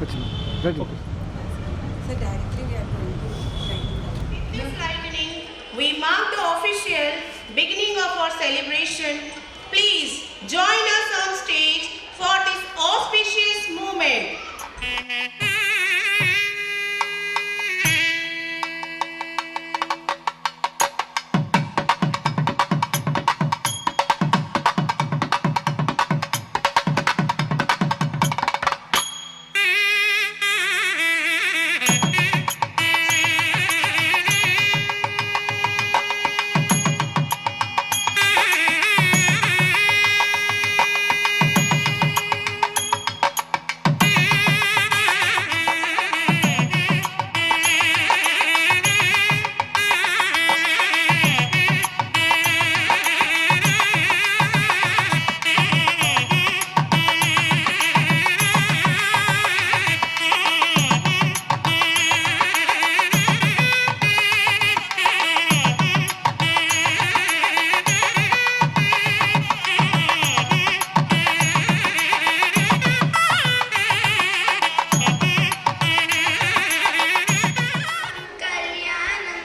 Ready. So directly we are going to write it down. This lightning, we mark the official beginning of our celebration. Please join us on stage for this auspicious moment. కళ్యాణం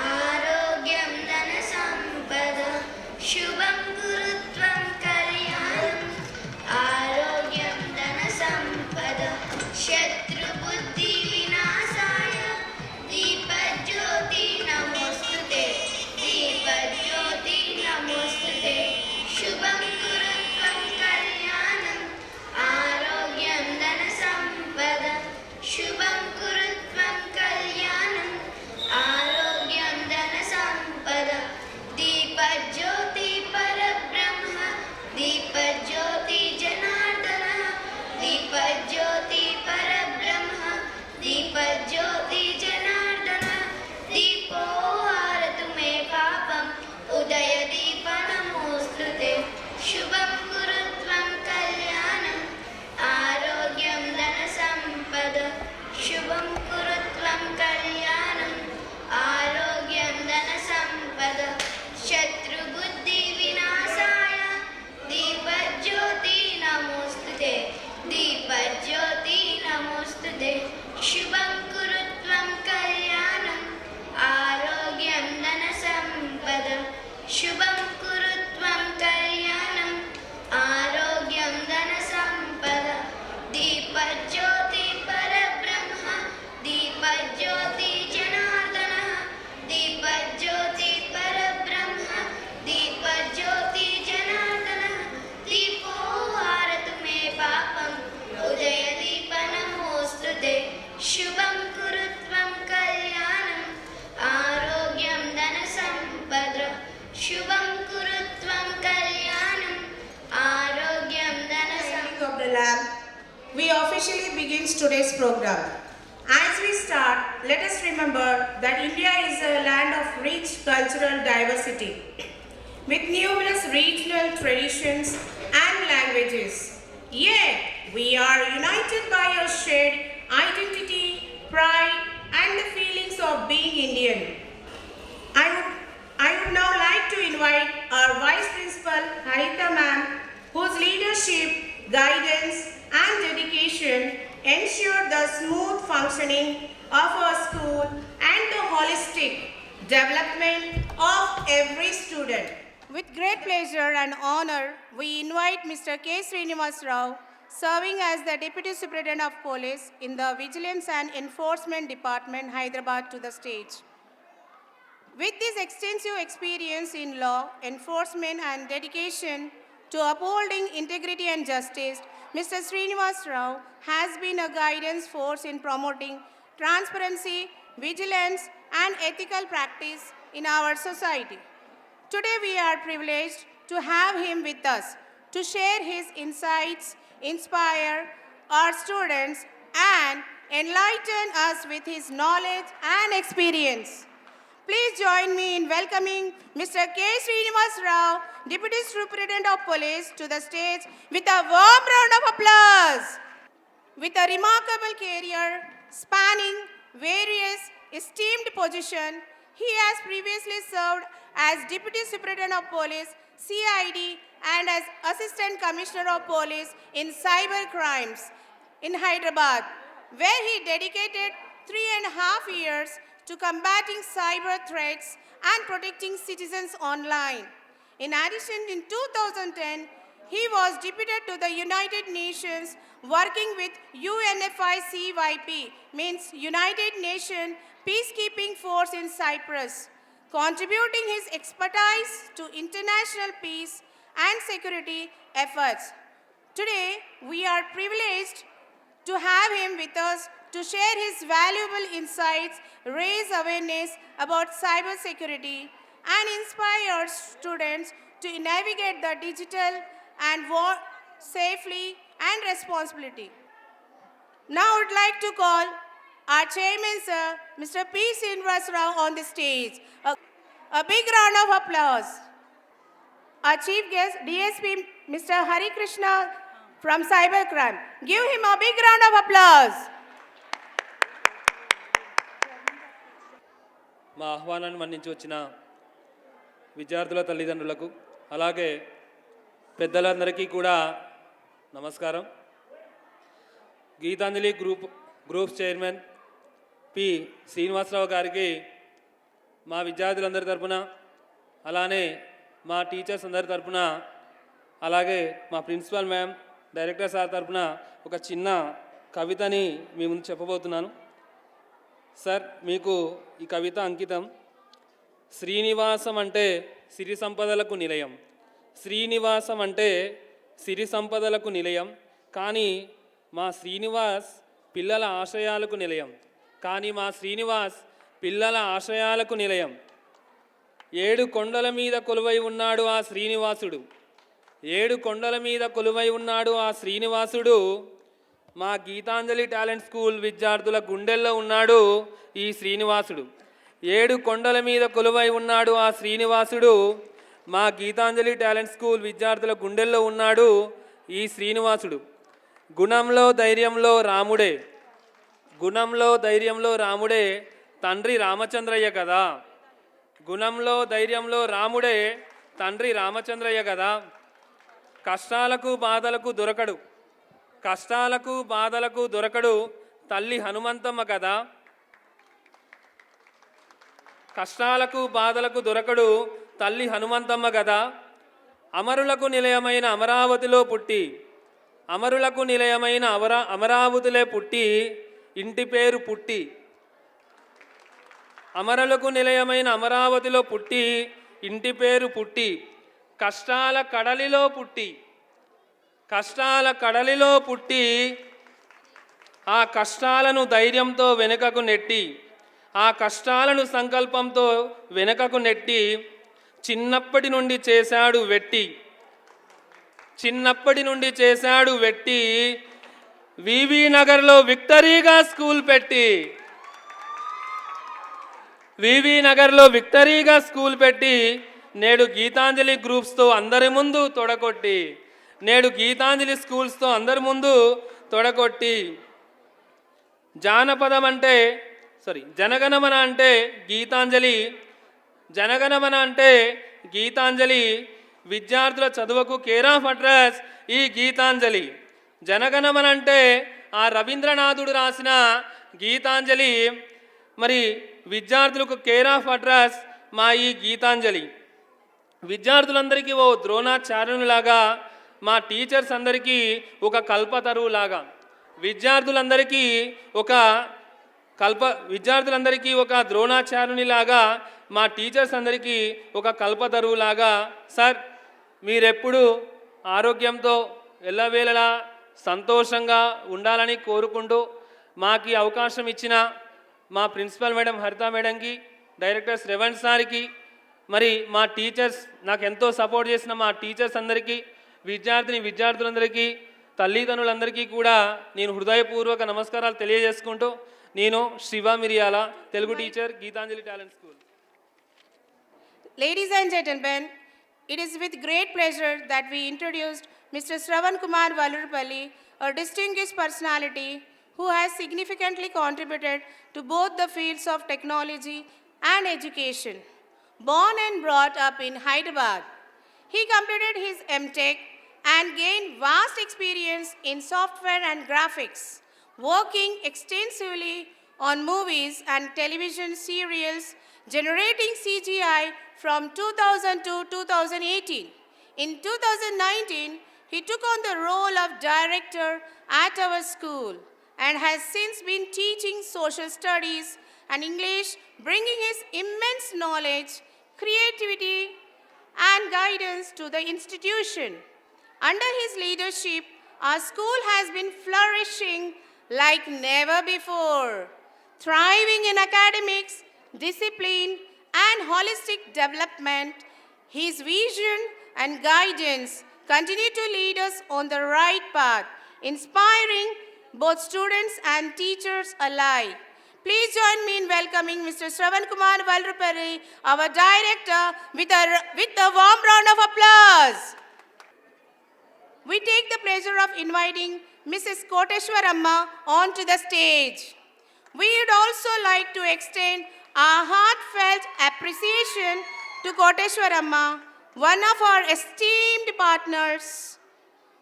ఆరోగ్యం ధన సంపద శుభం గురుత్వం కళ్యాణం ఆరోగ్యం ధన సంపద శత్రు బుద్ధి వినాశాయ దీపజ్యోతి నమోస్తుతే దీపజ్యోతి నమోస్తుతే శుభం గురుత్వం కళ్యాణం ఆరోగ్యం ధన సంపద శుభం కురుత్వం కళ్యాణం ఆరోగ్యం ధన సంపద దీపజ్యోతి పరబ్రహ్మ దీపజ్యోతి జనార్దన దీపజ్యోతి పరబ్రహ్మ దీపజ్యోతి జనార్దన దీపో హారతు మే పాపం ఉదయ దీప నమోస్తుతే శుభం కురుత్వం కళ్యాణం ఆరోగ్యం ధన సంపద శుభం కురుత్వం కళ్యాణం ఆరోగ్యం ధన సంపద శత్రు బుద్ధి వినాశాయ దీపజ్యోతి నమోస్తుతే దీపజ్యోతి నమోస్తుతే శుభం కురుత్వం కళ్యాణం ఆరోగ్యం ధన సంపద శుభం కురుత్వం కళ్యాణం ఆరోగ్యం ధన సంపద దీపజ్యోతి పరబ్రహ్మ దీపజ్యోతి జనార్దన దీపజ్యోతి పరబ్రహ్మ దీపజ్యోతి జనార్దన దీపో హారతు మే పాపం ఉదయ దీప నమోస్తుతే శుభం కురుత్వం కళ్యాణం ఆరోగ్యం ధన సంపద శుభం కురుత్వం కళ్యాణం ఆరోగ్యం ధన Of the lamp, we officially begins today's program. As we start, let us remember that India is a land of rich cultural diversity with numerous regional traditions and languages. Yet, we are united by a shared identity, pride, and the feelings of being Indian. I would now like to invite our Vice Principal Harita ma'am, whose leadership, guidance, and dedication ensure the smooth functioning of our school and the holistic development of every student. With great pleasure and honor, we invite Mr. K. Srinivas Rao, serving as the Deputy Superintendent of Police in the Vigilance and Enforcement Department, Hyderabad, to the stage. With this extensive experience in law enforcement and dedication to upholding integrity and justice, Mr. Srinivas Rao has been a guidance force in promoting transparency, vigilance, and ethical practice in our society. Today we are privileged to have him with us to share his insights, inspire our students, and enlighten us with his knowledge and experience. Please join me in welcoming Mr. K. Srinivas Rao, Deputy Superintendent of Police, to the stage with a warm round of applause. With a remarkable career spanning various esteemed positions, he has previously served as Deputy Superintendent of Police, CID, and as Assistant Commissioner of Police in Cyber Crimes in Hyderabad. where he dedicated 3.5 years to combating cyber threats and protecting citizens online. In addition, in 2010, he was deputed to the United Nations working with UNFICYP, means United Nations Peacekeeping Force in Cyprus, contributing his expertise to international peace and security efforts. Today, we are privileged to have him with us to share his valuable insights, raise awareness about cybersecurity, and inspire students to navigate the digital and world safely and responsibility. Now I would like to call our chairman, sir, Mr. P. Srinivas Rao, on the stage. A big round of applause. Our chief guest, DSP, Mr. Hari Krishna from Cybercrime. Give him a big round of applause. మా ఆహ్వానాన్ని మన్నించి వచ్చిన విద్యార్థుల తల్లిదండ్రులకు అలాగే పెద్దలందరికీ కూడా నమస్కారం. Gitanjali group chairman P Srinivasarao గారికి మా విద్యార్థులందరి తరపున, అలానే మా టీచర్స్ అందరి తరపున, అలాగే మా ప్రిన్సిపల్ మ్యామ్, డైరెక్టర్ సార్ తరపున ఒక చిన్న కవితని మీ ముందు చెప్పబోతున్నాను. సార్, మీకు ఈ కవిత అంకితం. శ్రీనివాసం అంటే సిరి సంపదలకు నిలయం, శ్రీనివాసం అంటే సిరి సంపదలకు నిలయం, కానీ మా శ్రీనివాస్ పిల్లల ఆశయాలకు నిలయం, కానీ మా శ్రీనివాస్ పిల్లల ఆశయాలకు నిలయం. 7 కొండల మీద కొలువై ఉన్నాడు ఆ శ్రీనివాసుడు, 7 కొండల మీద కొలువై ఉన్నాడు ఆ శ్రీనివాసుడు. మా గీతాంజలి టాలెంట్ స్కూల్ విద్యార్థుల గుండెల్లో ఉన్నాడు ఈ శ్రీనివాసుడు. 7 కొండల మీద కొలువై ఉన్నాడు ఆ శ్రీనివాసుడు. మా గీతాంజలి టాలెంట్ స్కూల్ విద్యార్థుల గుండెల్లో ఉన్నాడు ఈ శ్రీనివాసుడు. గుణంలో ధైర్యంలో రాముడే, గుణంలో ధైర్యంలో రాముడే తండ్రి రామచంద్రయ్య కదా, గుణంలో ధైర్యంలో రాముడే తండ్రి రామచంద్రయ్య కదా. కష్టాలకు బాధలకు దొరకడు, కష్టాలకు బాధలకు దొరకడు తల్లి హనుమంతమ్మ కదా, కష్టాలకు బాధలకు దొరకడు తల్లి హనుమంతమ్మ కదా. అమరులకు నిలయమైన అమరావతిలో పుట్టి, అమరులకు నిలయమైన అమరావతిలో పుట్టి ఇంటి పేరు పుట్టి, అమరులకు నిలయమైన అమరావతిలో పుట్టి ఇంటి పేరు పుట్టి, కష్టాల కడలిలో పుట్టి, కష్టాల కడలిలో పుట్టి ఆ కష్టాలను ధైర్యంతో వెనుకకు నెట్టి, ఆ కష్టాలను సంకల్పంతో వెనుకకు నెట్టి చిన్నప్పటి నుండి చేశాడు వెట్టి, చిన్నప్పటి నుండి చేశాడు వెట్టి, వివి నగర్లో విక్టరీగా స్కూల్ పెట్టి, వివి నగర్లో విక్టరీగా స్కూల్ పెట్టి నేడు గీతాంజలి గ్రూప్స్తో అందరి ముందు తొడగొట్టి, నేడు గీతాంజలి స్కూల్స్తో అందరి ముందు తొడగొట్టి, జానపదం అంటే జనగణమన అంటే గీతాంజలి, జనగణమన అంటే గీతాంజలి, విద్యార్థుల చదువుకు కేర్ ఆఫ్ అడ్రస్ ఈ గీతాంజలి. జనగణమన అంటే ఆ రవీంద్రనాథుడు రాసిన గీతాంజలి, మరి విద్యార్థులకు కేర్ ఆఫ్ అడ్రస్ మా ఈ గీతాంజలి. విద్యార్థులందరికీ ఓ ద్రోణాచార్యునిలాగా, మా టీచర్స్ అందరికీ ఒక కల్పతరువులాగా, విద్యార్థులందరికీ ఒక ద్రోణాచార్యునిలాగా, మా టీచర్స్ అందరికీ ఒక కల్పతరువులాగా. సార్, మీరెప్పుడు ఆరోగ్యంతో ఎల్లవేళలా సంతోషంగా ఉండాలని కోరుకుంటూ మాకు ఈ అవకాశం ఇచ్చిన మా ప్రిన్సిపల్ మేడం హరిత మేడంకి, డైరెక్టర్ శ్రవణ్ సార్కి, మరి మా టీచర్స్ నాకు ఎంతో సపోర్ట్ చేసిన మా టీచర్స్ అందరికీ, విద్యార్థులందరికీ, తల్లిదండ్రులందరికీ కూడా నేను హృదయపూర్వక నమస్కారాలు తెలియజేసుకుంటూ, నేను Siva Miriyala, Telugu teacher, Gitanjali talent school. Ladies and gentlemen, it is with great pleasure that we introduced Mr. Shravan Kumar Valurpalli, a distinguished personality who has significantly contributed to both the fields of technology and education. Born and brought up in Hyderabad, he completed his M.Tech and gained vast experience in software and graphics. working extensively on movies and television serials, generating CGI from 2000 to 2018. In 2019, he took on the role of director at our school and has since been teaching social studies and English, bringing his immense knowledge, creativity, and guidance to the institution. Under his leadership, our school has been flourishing like never before, thriving in academics, discipline, and holistic development. His vision and guidance continue to lead us on the right path, inspiring both students and teachers alike. Please join me in welcoming Mr. Shravan Kumar Valrupalli, our director, with a warm round of applause. We take the pleasure of inviting Mrs. Koteshwaramma onto the stage. We would also like to extend our heartfelt appreciation to Koteshwaramma, one of our esteemed partners,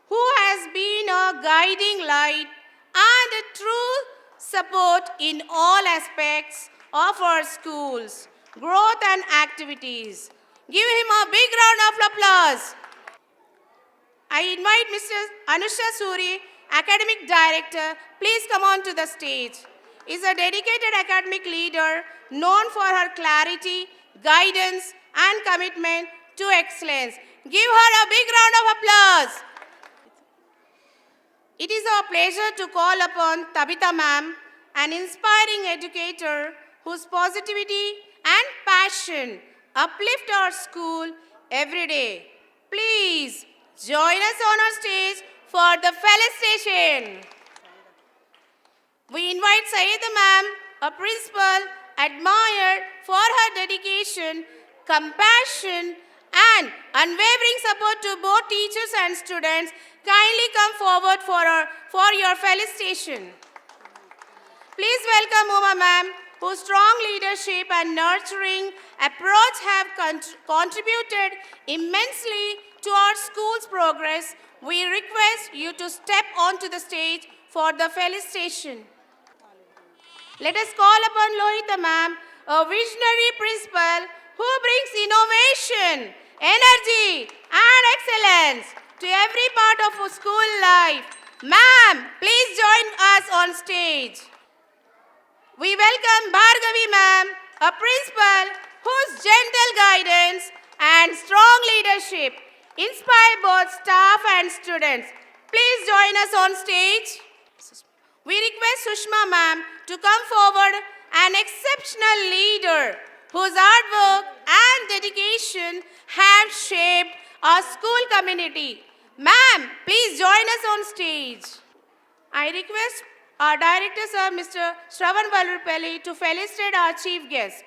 who has been a guiding light and a true support in all aspects of our school's growth and activities. Give him a big round of applause. I invite Mr. Anusha Suri, Academic Director, please come on to the stage. Is a dedicated academic leader known for her clarity, guidance, and commitment to excellence. Give her a big round of applause. It is our pleasure to call upon Tabitha ma'am, an inspiring educator whose positivity and passion uplift our school every day. Please join us on our stage for the felicitation. We invite Sayeda ma'am, a principal admired for her dedication, compassion, and unwavering support to both teachers and students. Kindly come forward for your felicitation. Please welcome Uma ma'am, whose strong leadership and nurturing approach have contributed immensely to our school's progress. We request you to step onto the stage for the felicitation. Let us call upon Lohita ma'am, a visionary principal who brings innovation, energy, and excellence to every part of our school life. Ma'am, please join us on stage. We welcome Bhargavi ma'am, a principal whose gentle guidance and strong leadership inspire both staff and students. Please join us on stage. We request Sushma ma'am to come forward, an exceptional leader whose hard work and dedication have shaped our school community. Ma'am, please join us on stage. I request our director, sir, Mr. Shravan Valrupalli, to felicitate our chief guest.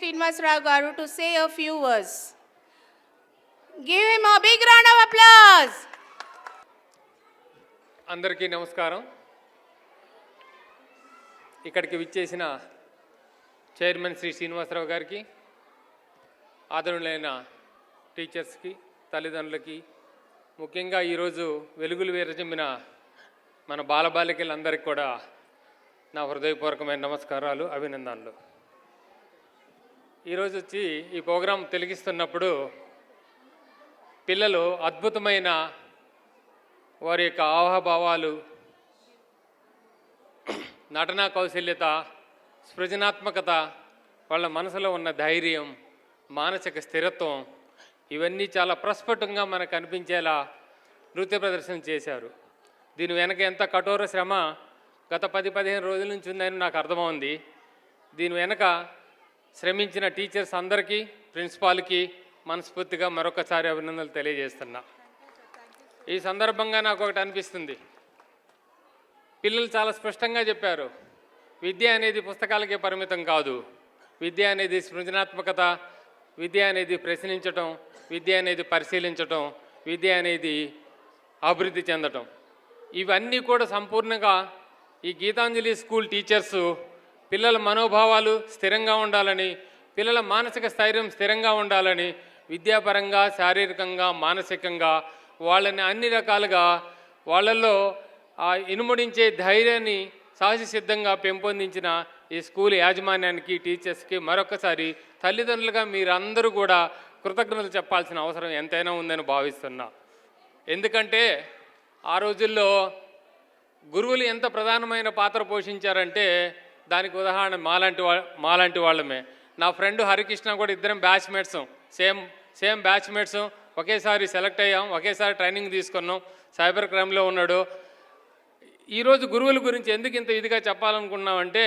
Srinivasarao Garu to say a few words. Give him a big round of applause. అందరికీ నమస్కారం. ఇక్కడికి విచ్చేసిన chairman Shri Srinivasarao గారికి, ఆదరణీయులైన టీచర్స్కి, తల్లిదండ్రులకి, ముఖ్యంగా ఈరోజు వెలుగులు విరజిమ్మిన మన బాలబాలికలందరికీ కూడా నా హృదయపూర్వకమైన నమస్కారాలు, అభినందనలు. ఈరోజు వచ్చి ఈ ప్రోగ్రాం తిలకిస్తున్నప్పుడు పిల్లలు అద్భుతమైన వారి యొక్క ఆహాభావాలు, నటనా కౌశల్యత, సృజనాత్మకత, వాళ్ళ మనసులో ఉన్న ధైర్యం, మానసిక స్థిరత్వం ఇవన్నీ చాలా ప్రస్ఫుటంగా మనకు కనిపించేలా నృత్య ప్రదర్శన చేశారు. దీని వెనక ఎంత కఠోర శ్రమ గత 10-15 రోజుల నుంచి ఉందని నాకు అర్థమవుంది. దీని వెనక శ్రమించిన టీచర్స్ అందరికీ, ప్రిన్సిపాల్కి మనస్ఫూర్తిగా మరొకసారి అభినందనలు తెలియజేస్తున్నా. ఈ సందర్భంగా నాకు ఒకటి అనిపిస్తుంది. పిల్లలు చాలా స్పష్టంగా చెప్పారు, విద్య అనేది పుస్తకాలకే పరిమితం కాదు. విద్య అనేది సృజనాత్మకత, విద్య అనేది ప్రశ్నించటం, విద్య అనేది పరిశీలించటం, విద్య అనేది అభివృద్ధి చెందటం. ఇవన్నీ కూడా సంపూర్ణంగా ఈ గీతాంజలి స్కూల్ టీచర్సు పిల్లల మనోభావాలు స్థిరంగా ఉండాలని, పిల్లల మానసిక స్థైర్యం స్థిరంగా ఉండాలని, విద్యాపరంగా, శారీరకంగా, మానసికంగా వాళ్ళని అన్ని రకాలుగా వాళ్ళల్లో ఆ ఇనుముడించే ధైర్యాన్ని సహజసిద్ధంగా పెంపొందించిన ఈ స్కూల్ యాజమాన్యానికి, టీచర్స్కి మరొకసారి తల్లిదండ్రులుగా మీరందరూ కూడా కృతజ్ఞతలు చెప్పాల్సిన అవసరం ఎంతైనా ఉందని భావిస్తున్నా. ఎందుకంటే ఆ రోజుల్లో గురువులు ఎంత ప్రధానమైన పాత్ర పోషించారంటే దానికి ఉదాహరణ మాలాంటి వాళ్ళమే. నా ఫ్రెండ్ హరికృష్ణ కూడా ఇద్దరం బ్యాచ్మేట్స్, సేమ్ బ్యాచ్మేట్స్, ఒకేసారి సెలెక్ట్ అయ్యాం, ఒకేసారి ట్రైనింగ్ తీసుకున్నాం. సైబర్ క్రైమ్లో ఉన్నాడు. ఈరోజు గురువుల గురించి ఎందుకు ఇంత ఇదిగా చెప్పాలనుకున్నామంటే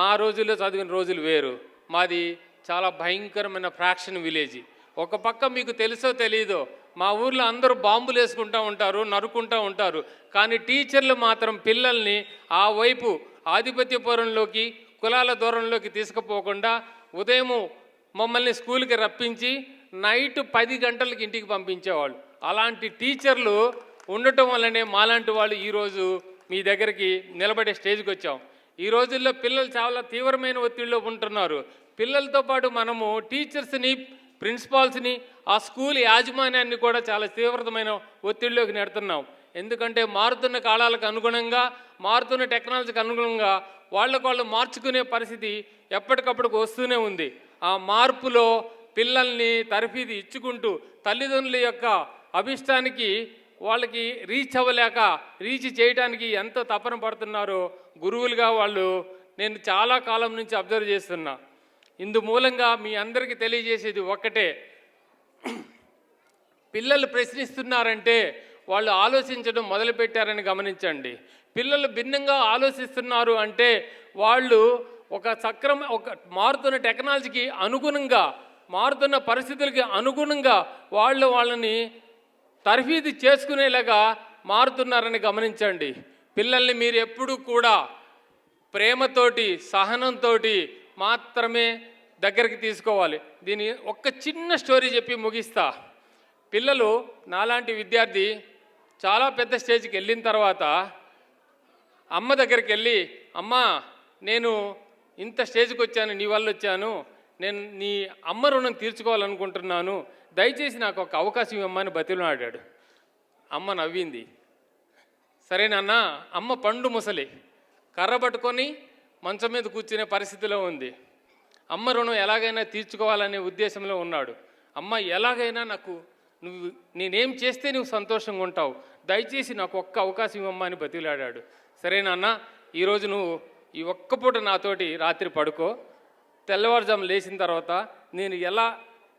మా రోజుల్లో చదివిన రోజులు వేరు. మాది చాలా భయంకరమైన ఫ్రాక్షన్ విలేజ్. ఒక పక్క మీకు తెలుసో తెలీదో మా ఊర్లో అందరూ బాంబులు వేసుకుంటూ ఉంటారు, నరుకుంటూ ఉంటారు. కానీ టీచర్లు మాత్రం పిల్లల్ని ఆ వైపు ఆధిపత్యపురంలోకి, కులాల దూరంలోకి తీసుకుపోకుండా ఉదయం మమ్మల్ని స్కూల్కి రప్పించి నైట్ 10 గంటలకి ఇంటికి పంపించేవాళ్ళు. అలాంటి టీచర్లు ఉండటం వల్లనే మాలాంటి వాళ్ళు ఈరోజు మీ దగ్గరికి నిలబడే స్టేజ్కి వచ్చాం. ఈ రోజుల్లో పిల్లలు చాలా తీవ్రమైన ఒత్తిడిలో ఉంటున్నారు. పిల్లలతో పాటు మనము టీచర్స్ని, ప్రిన్సిపాల్స్ని, ఆ స్కూల్ యాజమాన్యాన్ని కూడా చాలా తీవ్రమైన ఒత్తిడిలోకి నెడుతున్నాం. ఎందుకంటే మారుతున్న కాలాలకు అనుగుణంగా, మారుతున్న టెక్నాలజీకి అనుగుణంగా వాళ్ళకు మార్చుకునే పరిస్థితి ఎప్పటికప్పుడు వస్తూనే ఉంది. ఆ మార్పులో పిల్లల్ని తరఫీదు ఇచ్చుకుంటూ తల్లిదండ్రుల యొక్క అభిష్టానికి వాళ్ళకి రీచ్ చేయడానికి ఎంత తపన పడుతున్నారో గురువులుగా వాళ్ళు నేను చాలా కాలం నుంచి అబ్జర్వ్ చేస్తున్నా. ఇందు మూలంగా మీ అందరికీ తెలియజేసేది ఒక్కటే, పిల్లలు ప్రశ్నిస్తున్నారంటే వాళ్ళు ఆలోచించడం మొదలుపెట్టారని గమనించండి. పిల్లలు భిన్నంగా ఆలోచిస్తున్నారు అంటే వాళ్ళు ఒక మారుతున్న టెక్నాలజీకి అనుగుణంగా, మారుతున్న పరిస్థితులకి అనుగుణంగా వాళ్ళని తర్ఫీదు చేసుకునేలాగా మారుతున్నారని గమనించండి. పిల్లల్ని మీరు ఎప్పుడూ కూడా ప్రేమతోటి, సహనంతో మాత్రమే దగ్గరికి తీసుకోవాలి. దీని ఒక్క చిన్న స్టోరీ చెప్పి ముగిస్తా. పిల్లలు నాలాంటి విద్యార్థి చాలా పెద్ద స్టేజ్కి వెళ్ళిన తర్వాత అమ్మ దగ్గరికి వెళ్ళి, అమ్మా నేను ఇంత స్టేజ్కి వచ్చాను, నీ వల్ల వచ్చాను, నేను నీ అమ్మ రుణం తీర్చుకోవాలనుకుంటున్నాను, దయచేసి నాకు ఒక అవకాశం ఇవ్వమని బతిలాడాడు. అమ్మ నవ్వింది. సరేనన్నా, అమ్మ పండు ముసలి కర్ర పట్టుకొని మంచం మీద కూర్చునే పరిస్థితిలో ఉంది. అమ్మ రుణం ఎలాగైనా తీర్చుకోవాలనే ఉద్దేశంలో ఉన్నాడు. అమ్మ ఎలాగైనా నేనేం చేస్తే నువ్వు సంతోషంగా ఉంటావు, దయచేసి నాకు ఒక్క అవకాశం ఇవ్వమ్మా అని బతిలాడాడు. సరేనన్నా, ఈరోజు నువ్వు ఈ ఒక్క పూట నాతోటి రాత్రి పడుకో, తెల్లవారుజాము లేచిన తర్వాత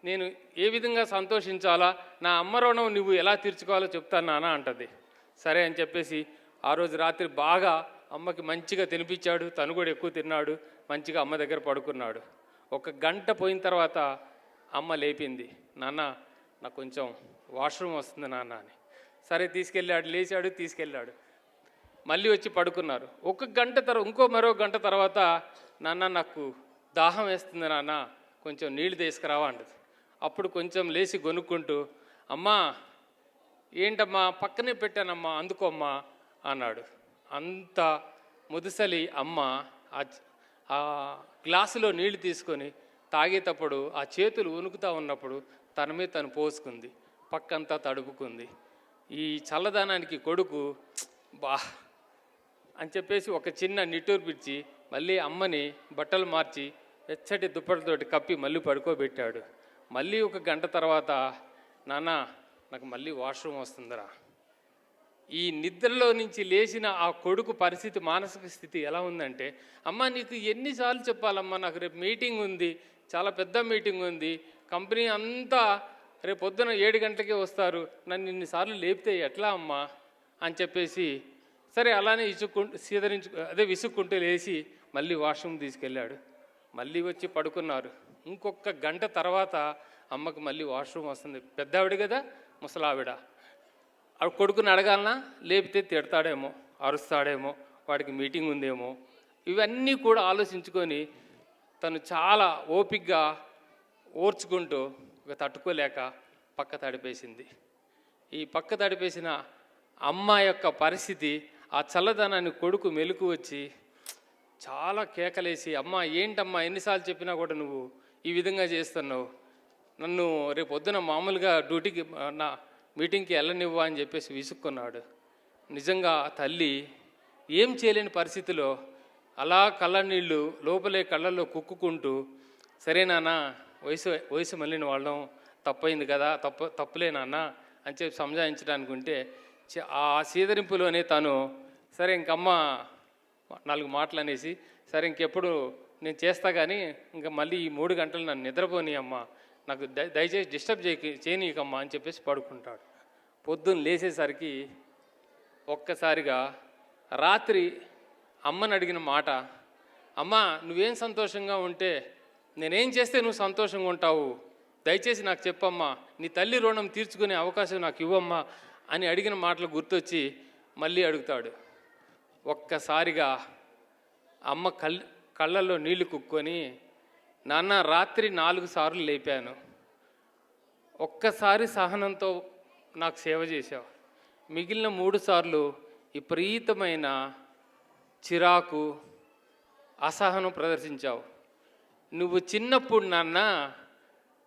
నేను ఏ విధంగా సంతోషించాలా, నా అమ్మ రుణం నువ్వు ఎలా తీర్చుకోవాలో చెప్తాను నాన్న అంటది. సరే అని చెప్పేసి ఆ రోజు రాత్రి బాగా అమ్మకి మంచిగా తినిపించాడు. తను కూడా ఎక్కువ తిన్నాడు. మంచిగా అమ్మ దగ్గర పడుకున్నాడు. 1 గంట పోయిన తర్వాత అమ్మ లేపింది. నాన్న నాకు కొంచెం వాష్రూమ్ వస్తుంది నాన్న అని. సరే తీసుకెళ్ళాడు, లేచాడు, తీసుకెళ్ళాడు. మళ్ళీ వచ్చి పడుకున్నారు. 1 గంట తర్వాత మరో గంట తర్వాత నాన్న నాకు దాహం వేస్తుంది నాన్న, కొంచెం నీళ్ళు తీసుకురావా అంటది. అప్పుడు కొంచెం లేచి గొనుక్కుంటూ, అమ్మా ఏంటమ్మా పక్కనే పెట్టానమ్మా అందుకోమ్మా అన్నాడు. అంత ముదుసలి అమ్మ ఆ గ్లాసులో నీళ్లు తీసుకొని తాగేటప్పుడు ఆ చేతులు వణుకుతూ ఉన్నప్పుడు తన మీద తను పోసుకుంది, పక్కంతా తడుపుకుంది. ఈ చల్లదనానికి కొడుకు బా అని చెప్పేసి ఒక చిన్న నిట్టూరు పిచ్చి మళ్ళీ అమ్మని బట్టలు మార్చి వెచ్చటి దుప్పటితోటి కప్పి మళ్ళీ పడుకోబెట్టాడు. మళ్ళీ ఒక గంట తర్వాత, నాన్న నాకు మళ్ళీ వాష్రూమ్ వస్తుందిరా. ఈ నిద్రలో నుంచి లేచిన ఆ కొడుకు పరిస్థితి, మానసిక స్థితి ఎలా ఉందంటే, అమ్మ నీకు ఎన్నిసార్లు చెప్పాలమ్మా, నాకు రేపు మీటింగ్ ఉంది, చాలా పెద్ద మీటింగ్ ఉంది, కంపెనీ అంతా రేపు పొద్దున 7 గంటలకే వస్తారు, నన్ను ఇన్నిసార్లు లేపితే ఎట్లా అమ్మా అని చెప్పేసి, సరే అలానే విసుక్కుంటూ లేచి మళ్ళీ వాష్రూమ్ తీసుకెళ్ళాడు. మళ్ళీ వచ్చి పడుకున్నారు. ఇంకొక గంట తర్వాత అమ్మకి మళ్ళీ వాష్రూమ్ వస్తుంది. పెద్దావిడ కదా, ముసలావిడ. ఆవిడ కొడుకుని అడగాలనా, లేపితే తిడతాడేమో, అరుస్తాడేమో, వాడికి మీటింగ్ ఉందేమో, ఇవన్నీ కూడా ఆలోచించుకొని తను చాలా ఓపికగా ఓర్చుకుంటూ తట్టుకోలేక పక్క తడిపేసింది. ఈ పక్క తడిపేసిన అమ్మ యొక్క పరిస్థితి, ఆ చల్లదనాన్ని కొడుకు మెలకు వచ్చి చాలా కేకలేసి, అమ్మ ఏంటమ్మా ఎన్నిసార్లు చెప్పినా కూడా నువ్వు ఈ విధంగా చేస్తున్నావు, నన్ను రేపు పొద్దున మామూలుగా డ్యూటీకి నా మీటింగ్కి వెళ్ళనివ్వా అని చెప్పేసి విసుక్కున్నాడు. నిజంగా తల్లి ఏం చేయలేని పరిస్థితిలో అలా కళ్ళ నీళ్ళు లోపలే కళ్ళల్లో కుక్కుకుంటూ, సరే నాన్న వయసు మళ్ళిన వాళ్ళం, తప్పైంది కదా, తప్పులే నాన్న అని చెప్పి సంజాయించడానికి ఉంటే, ఆ సీదరింపులోనే తను సరే ఇంకమ్మ 4 మాటలు అనేసి, సరే ఇంకెప్పుడు నేను చేస్తా కానీ ఇంకా మళ్ళీ ఈ 3 గంటలు నన్ను నిద్రపోని అమ్మ, నాకు దయచేసి డిస్టర్బ్ చేయనీయకమ్మా అని చెప్పేసి పడుకుంటాడు. పొద్దున్న లేచేసరికి ఒక్కసారిగా రాత్రి అమ్మని అడిగిన మాట, అమ్మ నువ్వేం సంతోషంగా ఉంటే నేనేం చేస్తే నువ్వు సంతోషంగా ఉంటావు, దయచేసి నాకు చెప్పమ్మా, నీ తల్లి రుణం తీర్చుకునే అవకాశం నాకు ఇవ్వమ్మా అని అడిగిన మాటలు గుర్తొచ్చి మళ్ళీ అడుగుతాడు. ఒక్కసారిగా అమ్మ కళ్ళల్లో నీళ్లు కుక్కొని, నాన్న రాత్రి 4 సార్లు లేపాను, ఒక్కసారి సహనంతో నాకు సేవ చేశావు, మిగిలిన 3 సార్లు విపరీతమైన చిరాకు అసహనం ప్రదర్శించావు. నువ్వు చిన్నప్పుడు నాన్న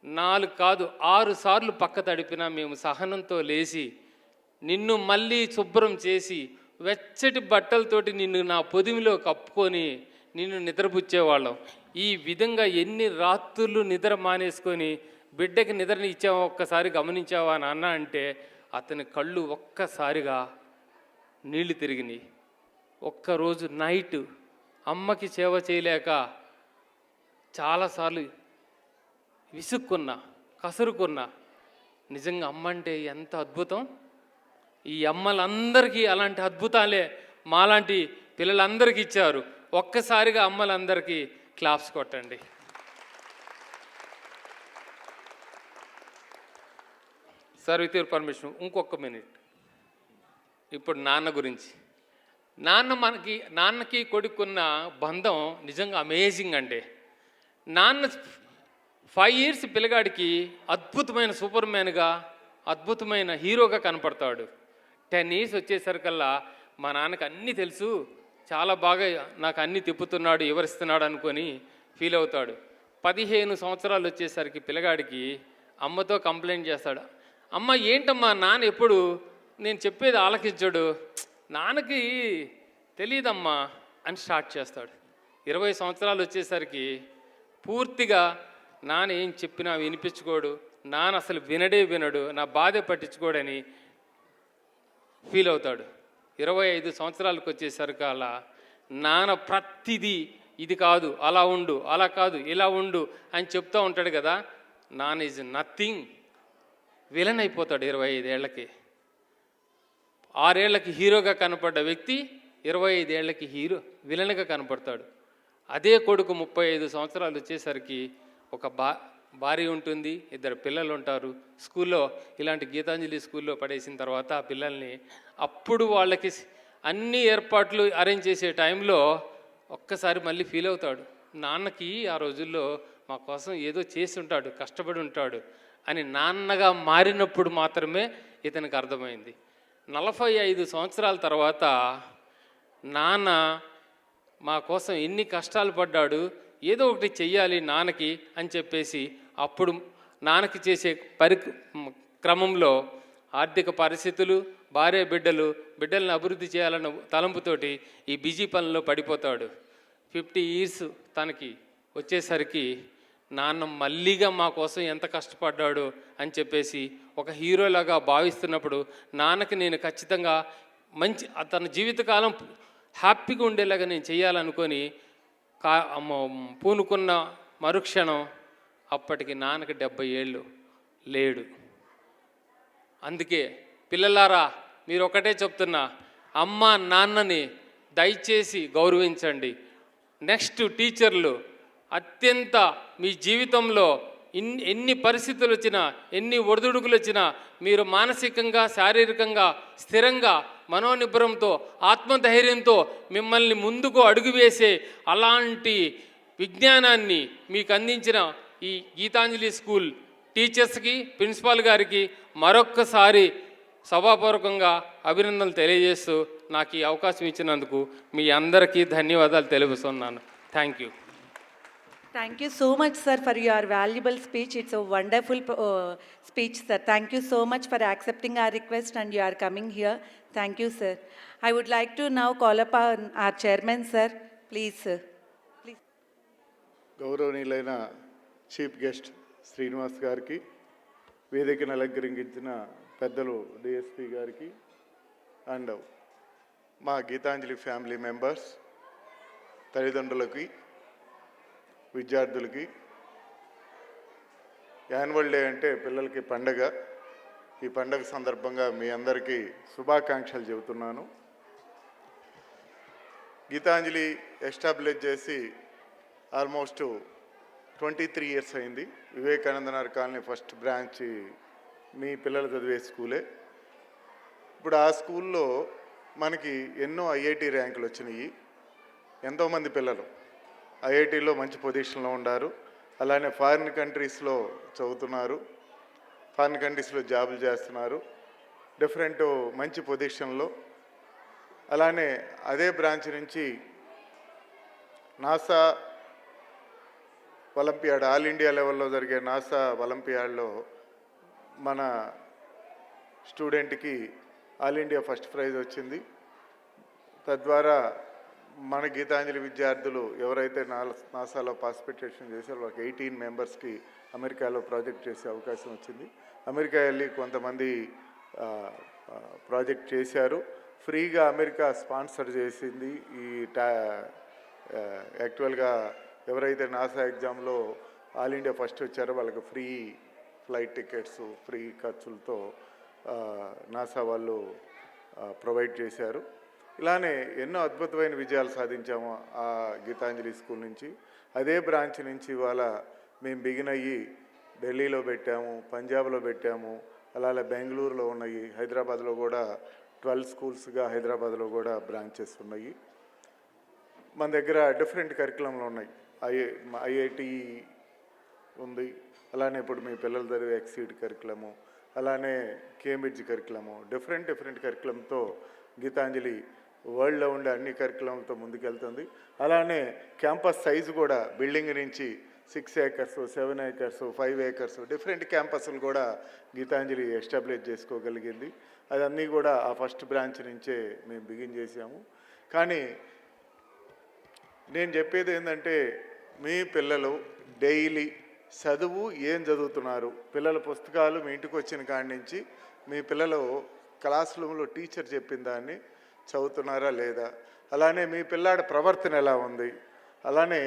4 కాదు 6 సార్లు పక్క తడిపినా మేము సహనంతో లేచి నిన్ను మళ్ళీ శుభ్రం చేసి వెచ్చటి బట్టలతోటి నిన్ను నా పొదిమిలో కప్పుకొని నిన్ను నిద్రపుచ్చేవాళ్ళం. ఈ విధంగా ఎన్ని రాత్రులు నిద్ర మానేసుకొని బిడ్డకి నిద్రని ఇచ్చావా ఒక్కసారి గమనించావా నాన్న అంటే, అతని కళ్ళు ఒక్కసారిగా నీళ్లు తిరిగినాయి. ఒక్కరోజు నైట్ అమ్మకి సేవ చేయలేక చాలాసార్లు విసుక్కున్నా, కసురుకున్నా. నిజంగా అమ్మ అంటే ఎంత అద్భుతం. ఈ అమ్మలందరికీ అలాంటి అద్భుతాలే మాలాంటి పిల్లలందరికీ ఇచ్చారు. ఒక్కసారిగా అమ్మలందరికీ క్లాప్స్ కొట్టండి. సార్ విత్ యువర్ పర్మిషన్ ఇంకొక మినిట్. ఇప్పుడు నాన్న గురించి. నాన్నకి కొడుకున్న బంధం నిజంగా అమేజింగ్ అండి. నాన్న 5 years పిల్లగాడికి అద్భుతమైన సూపర్ మ్యాన్గా, అద్భుతమైన హీరోగా కనపడతాడు. 10 years వచ్చేసరికల్లా మా నాన్నకి అన్నీ తెలుసు, చాలా బాగా నాకు అన్నీ తిప్పుతున్నాడు, వివరిస్తున్నాడు అనుకొని ఫీల్ అవుతాడు. 15 సంవత్సరాలు వచ్చేసరికి పిల్లగాడికి అమ్మతో కంప్లైంట్ చేస్తాడు. అమ్మ ఏంటమ్మా నాన్న ఎప్పుడు నేను చెప్పేది ఆలకించాడు, నాన్నకి తెలియదమ్మా అని స్టార్ట్ చేస్తాడు. 20 సంవత్సరాలు వచ్చేసరికి పూర్తిగా నాన్న ఏం చెప్పినా వినిపించుకోడు, నాన్న అసలు వినడు, నా బాధ పట్టించుకోడని ఫీల్ అవుతాడు. 25 సంవత్సరాలకు వచ్చేసరికి అలా నాన్న ప్రతిదీ ఇది కాదు, అలా ఉండు, అలా కాదు, ఇలా ఉండు అని చెప్తూ ఉంటాడు కదా. నాన్న ఈజ్ నథింగ్, విలన్ అయిపోతాడు 25 ఏళ్ళకి. 6 ఏళ్ళకి హీరోగా కనపడ్డ వ్యక్తి 25 ఏళ్ళకి విలన్గా కనపడతాడు. అదే కొడుకు 35 సంవత్సరాలు వచ్చేసరికి ఒక భార్య ఉంటుంది, 2 పిల్లలు ఉంటారు. స్కూల్లో ఇలాంటి గీతాంజలి స్కూల్లో పడేసిన తర్వాత ఆ పిల్లల్ని అప్పుడు వాళ్ళకి అన్ని ఏర్పాట్లు అరేంజ్ చేసే టైంలో ఒక్కసారి మళ్ళీ ఫీల్ అవుతాడు. నాన్నకి ఆ రోజుల్లో మా కోసం ఏదో చేసి ఉంటాడు, కష్టపడి ఉంటాడు అని నాన్నగా మారినప్పుడు మాత్రమే ఇతనికి అర్థమైంది. 45 సంవత్సరాల తర్వాత నాన్న మా కోసం ఎన్ని కష్టాలు పడ్డాడు, ఏదో ఒకటి చెయ్యాలి నాన్నకి అని చెప్పేసి అప్పుడు నాన్నకి చేసే క్రమంలో ఆర్థిక పరిస్థితులు, భార్య బిడ్డలను అభివృద్ధి చేయాలన్న తలంపుతోటి ఈ బిజీ పనుల్లో పడిపోతాడు. 50 years తనకి వచ్చేసరికి నాన్న మళ్ళీగా మా కోసం ఎంత కష్టపడ్డాడు అని చెప్పేసి ఒక హీరోలాగా భావిస్తున్నప్పుడు నాన్నకి నేను ఖచ్చితంగా మంచి తన జీవితకాలం హ్యాపీగా ఉండేలాగా నేను చేయాలనుకొని పూనుకున్న మరుక్షణం అప్పటికి నాన్నకి 70 ఏళ్ళు లేడు. అందుకే పిల్లలారా, మీరు ఒకటే చెప్తున్నా, అమ్మ నాన్నని దయచేసి గౌరవించండి. నెక్స్ట్ టీచర్లు అత్యంత మీ జీవితంలో ఎన్ని పరిస్థితులు వచ్చినా, ఎన్ని ఒడిదుడుకులు వచ్చినా మీరు మానసికంగా, శారీరకంగా స్థిరంగా, మనోనిబ్బరంతో, ఆత్మధైర్యంతో మిమ్మల్ని ముందుకు అడుగు వేసే అలాంటి విజ్ఞానాన్ని మీకు అందించిన ఈ గీతాంజలి స్కూల్ టీచర్స్కి, ప్రిన్సిపాల్ గారికి మరొక్కసారి సభాపూర్వకంగా అభినందనలు తెలియజేస్తూ నాకు ఈ అవకాశం ఇచ్చినందుకు మీ అందరికీ ధన్యవాదాలు తెలుపుతున్నాను. Thank you. Thank you so much, sir, for your valuable speech. It's a wonderful speech, sir. Thank you so much for accepting our request and you are coming here. Thank you, sir. I would like to now call upon our chairman, sir. Please, sir. Please. గౌరవనీయులైన chief guest Srinivas గారికి, వేదికను అలంకరించిన పెద్దలు DSP గారికి and మా Gitanjali family members, తల్లిదండ్రులకి, విద్యార్థులకి, annual day అంటే పిల్లలకి పండగ. ఈ పండగ సందర్భంగా మీ అందరికీ శుభాకాంక్షలు చెబుతున్నాను. గీతాంజలి ఎస్టాబ్లిష్ చేసి ఆల్మోస్ట్ 23 years అయింది. Vivekananda Nagar colony first branch మీ పిల్లలు చదివే స్కూలే. ఇప్పుడు ఆ స్కూల్లో మనకి ఎన్నో ఐఐటి ర్యాంకులు వచ్చినాయి. ఎంతోమంది పిల్లలు ఐఐటీలో మంచి పొజిషన్లో ఉన్నారు. అలానే ఫారిన్ కంట్రీస్లో చదువుతున్నారు, ఫారిన్ కంట్రీస్లో జాబులు చేస్తున్నారు, డిఫరెంట్ మంచి పొజిషన్లో. అలానే అదే బ్రాంచ్ నుంచి నాసా ఒలింపియాడ్, ఆల్ ఇండియా లెవెల్లో జరిగే నాసా ఒలింపియాడ్లో మన స్టూడెంట్కి ఆల్ ఇండియా ఫస్ట్ ప్రైజ్ వచ్చింది. తద్వారా మన గీతాంజలి విద్యార్థులు ఎవరైతే నాసాలో పార్టిసిపేషన్ చేశారో వాళ్ళకి 18 మెంబర్స్కి అమెరికాలో ప్రాజెక్ట్ చేసే అవకాశం వచ్చింది. అమెరికా వెళ్ళి కొంతమంది ప్రాజెక్ట్ చేశారు. ఫ్రీగా అమెరికా స్పాన్సర్ చేసింది. ఈ యాక్చువల్గా ఎవరైతే నాసా ఎగ్జామ్లో ఆల్ ఇండియా ఫస్ట్ వచ్చారో వాళ్ళకి ఫ్రీ ఫ్లైట్ టికెట్స్, ఫ్రీ ఖర్చులతో నాసా వాళ్ళు ప్రొవైడ్ చేశారు. ఇలానే ఎన్నో అద్భుతమైన విజయాలు సాధించాము ఆ గీతాంజలి స్కూల్ నుంచి. అదే బ్రాంచ్ నుంచి ఇవాళ మేము బిగిన్ అయ్యి ఢిల్లీలో పెట్టాము, పంజాబ్లో పెట్టాము, అలాగే బెంగళూరులో ఉన్నాయి, హైదరాబాద్లో కూడా 12 schools హైదరాబాద్లో కూడా బ్రాంచెస్ ఉన్నాయి. మన దగ్గర డిఫరెంట్ కరికులంలు ఉన్నాయి. ఐఐటి ఉంది, అలానే ఇప్పుడు మీ పిల్లలు చదివే ఎక్సీడ్ కరికులము, అలానే కేంబ్రిడ్జ్ కరికులము, డిఫరెంట్ కరికులంతో గీతాంజలి వరల్డ్లో ఉండే అన్ని కరికులంతో ముందుకెళ్తుంది. అలానే క్యాంపస్ సైజు కూడా బిల్డింగ్ నుంచి 6 acres, 7 acres, 5 acres డిఫరెంట్ క్యాంపస్లు కూడా గీతాంజలి ఎస్టాబ్లిష్ చేసుకోగలిగింది. అదన్నీ కూడా ఆ ఫస్ట్ బ్రాంచ్ నుంచే మేము బిగిన్ చేసాము. కానీ నేను చెప్పేది ఏంటంటే, మీ పిల్లలు డైలీ చదువు ఏం చదువుతున్నారు, పిల్లల పుస్తకాలు మీ ఇంటికి వచ్చిన కాడి నుంచి మీ పిల్లలు క్లాస్ రూమ్లో టీచర్ చెప్పిన దాన్ని చదువుతున్నారా లేదా, అలానే మీ పిల్లాడి ప్రవర్తన ఎలా ఉంది, అలానే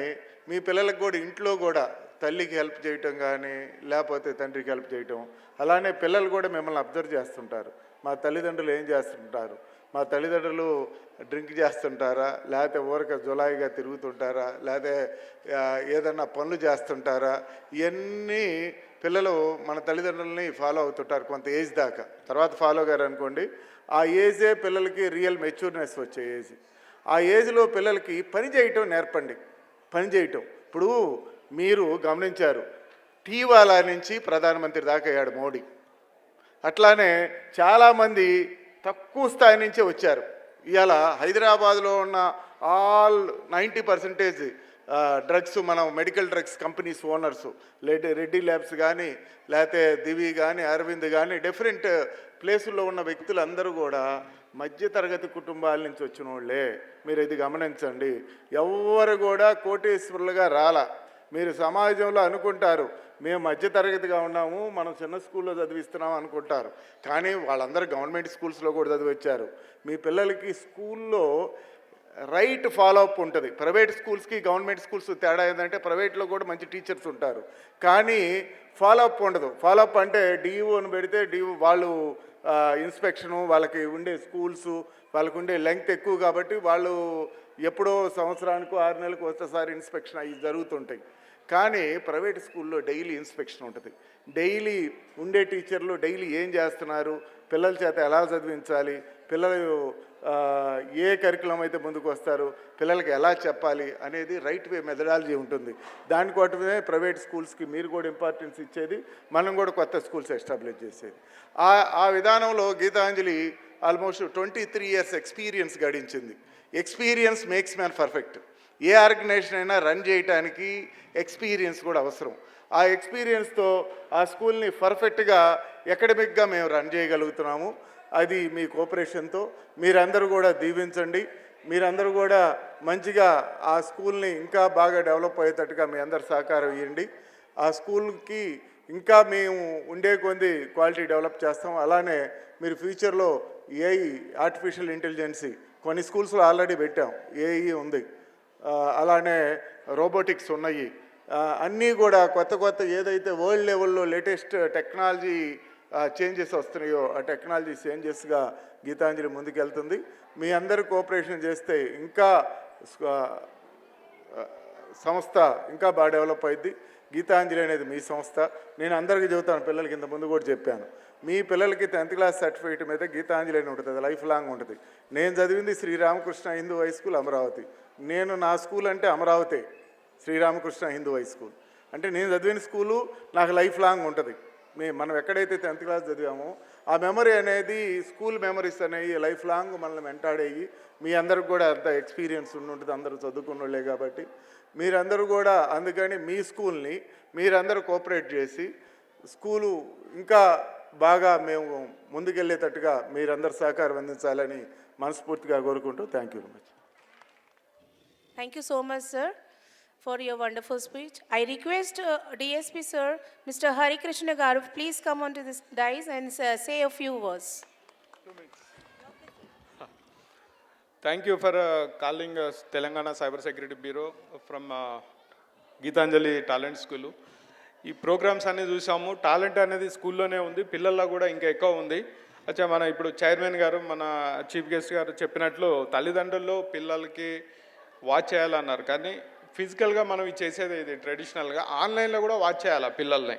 మీ పిల్లలకు కూడా ఇంట్లో కూడా తల్లికి హెల్ప్ చేయటం కానీ లేకపోతే తండ్రికి హెల్ప్ చేయటం, అలానే పిల్లలు కూడా మిమ్మల్ని అబ్జర్వ్ చేస్తుంటారు. మా తల్లిదండ్రులు ఏం చేస్తుంటారు, మా తల్లిదండ్రులు డ్రింక్ చేస్తుంటారా, లేకపోతే ఊరక జులాయిగా తిరుగుతుంటారా, లేకపోతే ఏదన్నా పనులు చేస్తుంటారా, ఇవన్నీ పిల్లలు మన తల్లిదండ్రులని ఫాలో అవుతుంటారు కొంత ఏజ్ దాకా. తర్వాత ఫాలో గారు అనుకోండి, ఆ ఏజే పిల్లలకి రియల్ మెచ్యూర్నెస్ వచ్చే ఏజ్. ఆ ఏజ్లో పిల్లలకి పని చేయటం నేర్పండి. పని చేయటం ఇప్పుడు మీరు గమనించారు, టీవాలా నుంచి ప్రధానమంత్రి దాకా అయ్యాడు మోడీ. అట్లానే చాలామంది తక్కువ స్థాయి నుంచే వచ్చారు. ఇవాళ హైదరాబాద్లో ఉన్న ఆల్ 90% డ్రగ్స్, మనం medical drugs companies owners, Reddy labs కానీ, లేకపోతే దివి కానీ, అరవింద్ కానీ, డిఫరెంట్ ప్లేసుల్లో ఉన్న వ్యక్తులందరూ కూడా మధ్యతరగతి కుటుంబాల నుంచి వచ్చిన వాళ్ళే. మీరు ఇది గమనించండి. ఎవ్వరు కూడా కోటేశ్వరులుగా రాలా. మీరు సమాజంలో అనుకుంటారు మేము మధ్యతరగతిగా ఉన్నాము, మనం చిన్న స్కూల్లో చదివిస్తున్నాం అనుకుంటారు, కానీ వాళ్ళందరూ గవర్నమెంట్ స్కూల్స్లో కూడా చదివచ్చారు. మీ పిల్లలకి స్కూల్లో రైట్ ఫాలో అప్ ఉంటుంది. ప్రైవేట్ స్కూల్స్కి గవర్నమెంట్ స్కూల్స్ తేడా ఏంటంటే ప్రైవేట్లో కూడా మంచి టీచర్స్ ఉంటారు, కానీ ఫాలో అప్ ఉండదు. ఫాలో అప్ అంటే డిఈఓని పెడితే వాళ్ళు ఇన్స్పెక్షను, వాళ్ళకి ఉండే స్కూల్స్, వాళ్ళకు ఉండే లెంగ్త్ ఎక్కువ కాబట్టి వాళ్ళు ఎప్పుడో సంవత్సరానికి 6 నెలలకు ఒకసారి ఇన్స్పెక్షన్ అవి జరుగుతుంటాయి. కానీ ప్రైవేట్ స్కూల్లో డైలీ ఇన్స్పెక్షన్ ఉంటుంది. డైలీ ఉండే టీచర్లు డైలీ ఏం చేస్తున్నారు, పిల్లల చేత ఎలా చదివించాలి, పిల్లలు ఏ కరికులం అయితే ముందుకు వస్తారు, పిల్లలకి ఎలా చెప్పాలి అనేది రైట్ వే మెథడాలజీ ఉంటుంది. దానికోసమే ప్రైవేట్ స్కూల్స్కి మీరు కూడా ఇంపార్టెన్స్ ఇచ్చేది, మనం కూడా కొత్త స్కూల్స్ ఎస్టాబ్లిష్ చేసేది. ఆ విధానంలో గీతాంజలి ఆల్మోస్ట్ 23 years ఎక్స్పీరియన్స్ గడించింది. Experience makes man perfect. ఏ ఆర్గనైజేషన్ అయినా రన్ చేయడానికి ఎక్స్పీరియన్స్ కూడా అవసరం. ఆ ఎక్స్పీరియన్స్తో ఆ స్కూల్ని పర్ఫెక్ట్గా అకాడమిక్గా మేము రన్ చేయగలుగుతున్నాము. అది మీ కోఆపరేషన్తో మీరందరూ కూడా దీవించండి. మీరందరూ కూడా మంచిగా ఆ స్కూల్ని ఇంకా బాగా డెవలప్ అయ్యేటట్టుగా మీ అందరు సహకారం ఇవ్వండి. ఆ స్కూల్కి ఇంకా మేము ఉండే కొంది క్వాలిటీ డెవలప్ చేస్తాం. అలానే మీరు ఫ్యూచర్లో ఏఐ, ఆర్టిఫిషియల్ ఇంటెలిజెన్సీ కొన్ని స్కూల్స్లో ఆల్రెడీ పెట్టాం, ఏఐ ఉంది, అలానే రోబోటిక్స్ ఉన్నాయి. అన్నీ కూడా కొత్త ఏదైతే వరల్డ్ లెవెల్లో లేటెస్ట్ టెక్నాలజీ చేంజెస్ వస్తున్నాయో ఆ టెక్నాలజీ చేంజెస్గా గీతాంజలి ముందుకెళ్తుంది. మీ అందరూ కోఆపరేషన్ చేస్తే ఇంకా సంస్థ ఇంకా బాగా డెవలప్ అయింది. గీతాంజలి అనేది మీ సంస్థ. నేను అందరికీ చెబుతాను, పిల్లలకి ఇంత ముందు కూడా చెప్పాను, మీ పిల్లలకి 10th క్లాస్ సర్టిఫికేట్ మీద గీతాంజలి అని ఉంటుంది, అది లైఫ్ లాంగ్ ఉంటుంది. నేను చదివింది శ్రీరామకృష్ణ హిందూ హై స్కూల్ అమరావతి. నా స్కూల్ అంటే అమరావతి శ్రీరామకృష్ణ హిందూ హై స్కూల్. అంటే నేను చదివిన స్కూలు నాకు లైఫ్ లాంగ్ ఉంటుంది. మనం ఎక్కడైతే 10th క్లాస్ చదివామో ఆ మెమరీ అనేది, స్కూల్ మెమరీస్ అనేవి లైఫ్ లాంగ్ మనల్ని వెంటాడేవి. మీ అందరికి కూడా అంత ఎక్స్పీరియన్స్ ఉంటుంది, అందరూ చదువుకున్న వాళ్ళే కాబట్టి మీరందరూ కూడా, అందుకని మీ స్కూల్ని మీరందరూ కోఆపరేట్ చేసి స్కూలు ఇంకా బాగా మేము ముందుకెళ్ళేటట్టుగా మీరందరూ సహకారం అందించాలని మనస్ఫూర్తిగా కోరుకుంటూ thank you very much. Thank you so much, sir, for your wonderful speech. I request DSP sir, Mr. Hari Krishna Garu, please come onto this dais and say a few words. Thank you for calling Telangana Cyber Security Bureau from Geetanjali Talent School. ఈ programmes అన్నీ చూసాము. Talent అనేది స్కూల్లోనే ఉంది, పిల్లల్లో కూడా ఇంకా ఎక్కువ ఉంది. అచ్చా, మన ఇప్పుడు చైర్మన్ గారు, మన చీఫ్ గెస్ట్ గారు చెప్పినట్లు తల్లిదండ్రులు పిల్లలకి వాచ్ చేయాలన్నారు, కానీ ఫిజికల్గా మనం ఇది చేసేది ఇది ట్రెడిషనల్గా ఆన్లైన్లో కూడా వాచ్ చేయాలి పిల్లల్ని.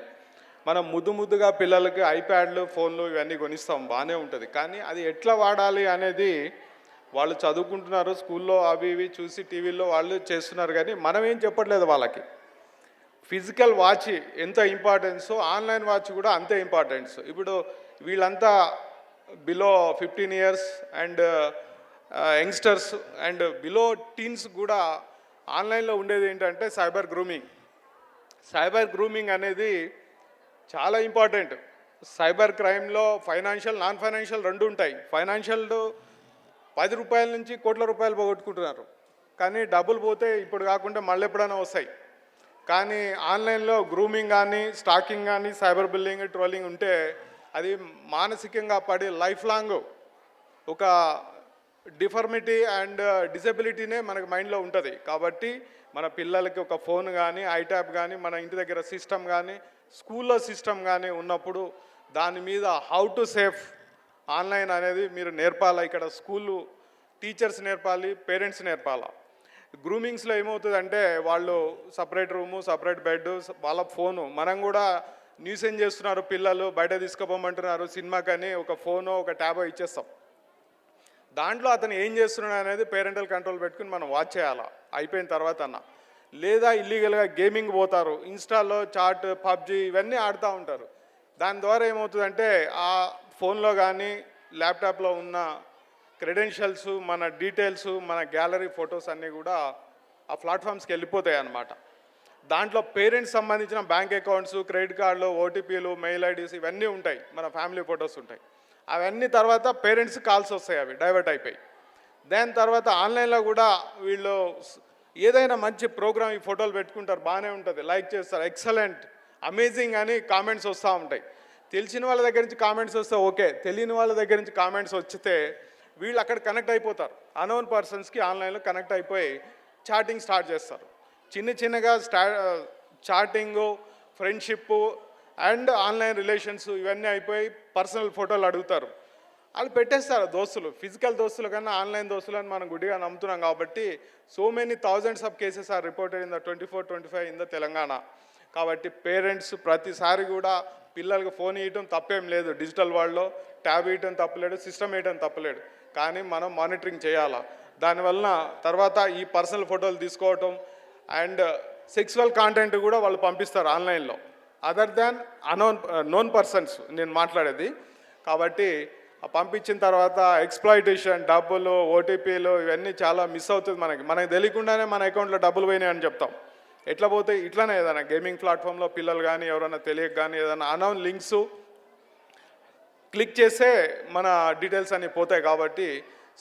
మనం ముద్దుగా పిల్లలకి ఐప్యాడ్లు, ఫోన్లు ఇవన్నీ కొనిస్తాం, బాగానే ఉంటుంది, కానీ అది ఎట్లా వాడాలి అనేది వాళ్ళు చదువుకుంటున్నారు, స్కూల్లో అవి ఇవి చూసి టీవీల్లో వాళ్ళు చేస్తున్నారు, కానీ మనం ఏం చెప్పట్లేదు వాళ్ళకి. ఫిజికల్ వాచ్ ఎంత ఇంపార్టెన్సో ఆన్లైన్ వాచ్ కూడా అంతే ఇంపార్టెన్స్. ఇప్పుడు వీళ్ళంతా below 15 years and youngsters and below teens కూడా ఆన్లైన్లో ఉండేది ఏంటంటే సైబర్ గ్రూమింగ్ అనేది చాలా ఇంపార్టెంట్. సైబర్ క్రైమ్లో ఫైనాన్షియల్, నాన్ ఫైనాన్షియల్ రెండు ఉంటాయి. ఫైనాన్షియల్ 10 రూపాయల నుంచి కోట్ల రూపాయలు పోగొట్టుకుంటున్నారు, కానీ డబ్బులు పోతే ఇప్పుడు కాకుండా మళ్ళీ ఎప్పుడైనా వస్తాయి. కానీ ఆన్లైన్లో గ్రూమింగ్ కానీ, స్టాకింగ్ కానీ, సైబర్ బిల్లింగ్, ట్రోలింగ్ ఉంటే అది మానసికంగా పడి లైఫ్ లాంగ్ ఒక డిఫర్మిటీ అండ్ డిసెబిలిటీనే మనకు మైండ్లో ఉంటుంది. కాబట్టి మన పిల్లలకి ఒక ఫోన్ కానీ, ఐట్యాబ్ కానీ, మన ఇంటి దగ్గర సిస్టమ్ కానీ, స్కూల్లో సిస్టమ్ కానీ ఉన్నప్పుడు దాని మీద హౌ టు సేఫ్ ఆన్లైన్ అనేది మీరు నేర్పాలా. ఇక్కడ స్కూలు టీచర్స్ నేర్పాలి, పేరెంట్స్ నేర్పాలా. గ్రూమింగ్స్లో ఏమవుతుందంటే వాళ్ళు సపరేట్ రూము, సపరేట్ బెడ్, వాళ్ళ ఫోను. మనం కూడా న్యూసెన్స్ చేస్తున్నారు, పిల్లలు బయట తీసుకుపోమంటున్నారు సినిమాకని ఒక ఫోనో ఒక ట్యాబో ఇచ్చేస్తాం. దాంట్లో అతను ఏం చేస్తున్నాడు అనేది పేరెంటల్ కంట్రోల్ పెట్టుకుని మనం వాచ్ చేయాలా అయిపోయిన తర్వాత అన్న. లేదా ఇల్లీగల్గా గేమింగ్ పోతారు, ఇన్స్టాలో చాట్ పబ్జి ఇవన్నీ ఆడుతూ ఉంటారు. దాని ద్వారా ఏమవుతుందంటే ఆ ఫోన్లో కానీ ల్యాప్టాప్లో ఉన్న క్రెడెన్షియల్స్, మన డీటెయిల్స్, మన గ్యాలరీ ఫొటోస్ అన్నీ కూడా ఆ ప్లాట్ఫామ్స్కి వెళ్ళిపోతాయి అన్నమాట. దాంట్లో పేరెంట్స్ సంబంధించిన బ్యాంక్ అకౌంట్స్, క్రెడిట్ కార్డులు, ఓటీపీలు, మెయిల్ ఐడీస్ ఇవన్నీ ఉంటాయి, మన ఫ్యామిలీ ఫొటోస్ ఉంటాయి. అవన్నీ తర్వాత పేరెంట్స్ కాల్స్ వస్తాయి, అవి డైవర్ట్ అయిపోయి. దాని తర్వాత ఆన్లైన్లో కూడా వీళ్ళు ఏదైనా మంచి ప్రోగ్రామ్ ఈ ఫోటోలు పెట్టుకుంటారు, బాగానే ఉంటుంది, లైక్ చేస్తారు, ఎక్సలెంట్, అమేజింగ్ అని కామెంట్స్ వస్తూ ఉంటాయి. తెలిసిన వాళ్ళ దగ్గర నుంచి కామెంట్స్ వస్తే ఓకే, తెలియని వాళ్ళ దగ్గర నుంచి కామెంట్స్ వచ్చితే వీళ్ళు అక్కడ కనెక్ట్ అయిపోతారు. అనోన్ పర్సన్స్కి ఆన్లైన్లో కనెక్ట్ అయిపోయి చాటింగ్ స్టార్ట్ చేస్తారు. చిన్నగా chatting, friendship and online relations ఇవన్నీ అయిపోయి పర్సనల్ ఫోటోలు అడుగుతారు. వాళ్ళు పెట్టేస్తారు దోస్తులు. ఫిజికల్ దోస్తుల కన్నా ఆన్లైన్ దోస్తులు అని మనం గుడ్డిగా నమ్ముతున్నాం కాబట్టి so many thousands of cases are reported in the 24-25 in the Telangana. కాబట్టి పేరెంట్స్ ప్రతిసారి కూడా పిల్లలకు ఫోన్ ఇవ్వటం తప్పేం లేదు, డిజిటల్ వరల్డ్లో ట్యాబ్ ఇవ్వటం తప్పలేడు, సిస్టమ్ వేయటం తప్పలేడు, కానీ మనం మానిటరింగ్ చేయాలా. దానివల్ల తర్వాత ఈ పర్సనల్ ఫోటోలు తీసుకోవటం అండ్ సెక్సువల్ కాంటెంట్ కూడా వాళ్ళు పంపిస్తారు ఆన్లైన్లో, అదర్ దాన్ నోన్ పర్సన్స్ నేను మాట్లాడేది. కాబట్టి పంపించిన తర్వాత ఎక్స్ప్లాయిటేషన్, డబ్బులు, ఓటీపీలు ఇవన్నీ చాలా మిస్ అవుతుంది. మనకి తెలియకుండానే మన అకౌంట్లో డబ్బులు పోయినాయి అని చెప్తాం. ఎట్లా పోతాయి? ఇట్లానే ఏదైనా గేమింగ్ ప్లాట్ఫామ్లో పిల్లలు కానీ ఎవరైనా తెలియక కానీ ఏదైనా అనౌన్ లింక్స్ క్లిక్ చేస్తే మన డీటెయిల్స్ అన్నీ పోతాయి. కాబట్టి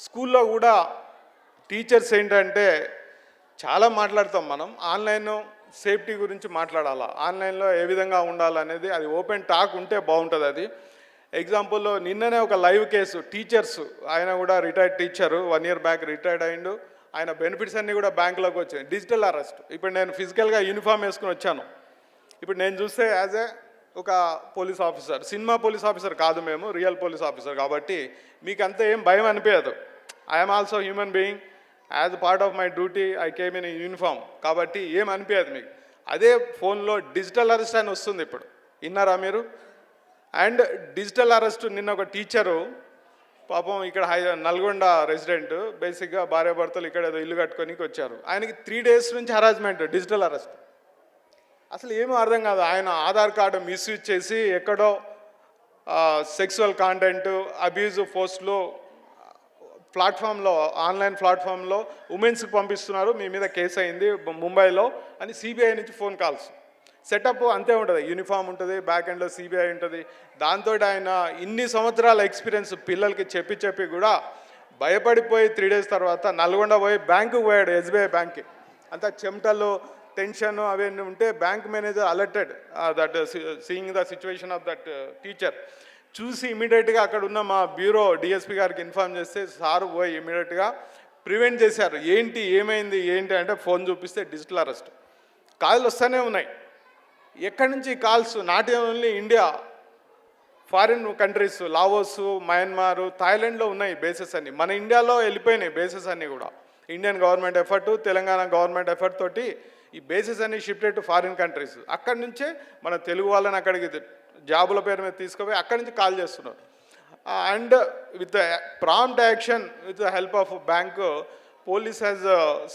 స్కూల్లో కూడా టీచర్స్ ఏంటంటే చాలా మాట్లాడతాం మనం, ఆన్లైన్ సేఫ్టీ గురించి మాట్లాడాలా, ఆన్లైన్లో ఏ విధంగా ఉండాలనేది అది ఓపెన్ టాక్ ఉంటే బాగుంటుంది. అది ఎగ్జాంపుల్లో నిన్ననే ఒక లైవ్ కేసు, టీచర్స్, ఆయన కూడా retired teacher, 1 year back retired అయిండు. ఆయన బెనిఫిట్స్ అన్నీ కూడా బ్యాంకులోకి వచ్చాయి. Digital arrest. ఇప్పుడు నేను ఫిజికల్గా యూనిఫామ్ వేసుకుని వచ్చాను. ఇప్పుడు నేను చూస్తే యాజ్ ఒక police officer, cinema police officer కాదు, మేము రియల్ పోలీస్ ఆఫీసర్. కాబట్టి మీకు అంతా ఏం భయం అనిపించదు. I'm also human being, as part of my duty I came in uniform. కాబట్టి ఏం అనిపించదు మీకు. అదే ఫోన్లో డిజిటల్ అరెస్ట్ అని వస్తుంది ఇప్పుడు, విన్నారా మీరు? అండ్ డిజిటల్ అరెస్ట్ నిన్న ఒక టీచరు పాపం ఇక్కడ నల్గొండ రెసిడెంట్, బేసిక్గా భార్యాభర్తలు ఇక్కడ ఏదో ఇల్లు కట్టుకోనికి వచ్చారు. ఆయనకి 3 days నుంచి హరాస్మెంట్, డిజిటల్ అరెస్ట్. అసలు ఏమీ అర్థం కాదు. ఆయన ఆధార్ కార్డు మిస్యూజ్ చేసి ఎక్కడో సెక్సువల్ కాంటెంట్, అబ్యూజ్ పోస్ట్లు ప్లాట్ఫామ్లో, ఆన్లైన్ ప్లాట్ఫామ్లో ఉమెన్స్కి పంపిస్తున్నారు, మీ మీద కేసు అయింది ముంబైలో అని సిబిఐ నుంచి ఫోన్ కాల్స్. సెటప్ అంతే ఉంటుంది, యూనిఫామ్ ఉంటుంది, బ్యాక్ ఎండ్లో సిబిఐ ఉంటుంది. దాంతో ఆయన ఇన్ని సంవత్సరాల ఎక్స్పీరియన్స్ పిల్లలకి చెప్పి కూడా భయపడిపోయి 3 days తర్వాత నల్గొండ పోయి బ్యాంకుకి పోయాడు, ఎస్బీఐ బ్యాంక్కి. అంత చెమటలు, టెన్షన్ అవన్నీ ఉంటే bank manager alerted that seeing the situation of that teacher. చూసి ఇమీడియట్గా అక్కడ ఉన్న మా బ్యూరో డిఎస్పీ గారికి ఇన్ఫార్మ్ చేస్తే సార్ పోయి ఇమీడియట్గా ప్రివెంట్ చేశారు. ఏమైంది అంటే ఫోన్ చూపిస్తే డిజిటల్ అరెస్ట్. కాల్లు వస్తూనే ఉన్నాయి. ఎక్కడి నుంచి calls? Not only India, foreign countries, Laos, Myanmar, థాయిలాండ్లో ఉన్నాయి బేసెస్ అన్నీ. మన ఇండియాలో వెళ్ళిపోయినాయి బేసెస్ అన్నీ కూడా. Indian government effort, Telangana government effort తోటి ఈ బేసెస్ అన్నీ షిఫ్టెడ్ టు ఫారిన్ కంట్రీస్. అక్కడి నుంచే మన తెలుగు వాళ్ళని అక్కడికి జాబుల పేరు మీద తీసుకుపోయి అక్కడి నుంచి కాల్ చేస్తున్నారు. And with the prompt action, with the help of bank, police has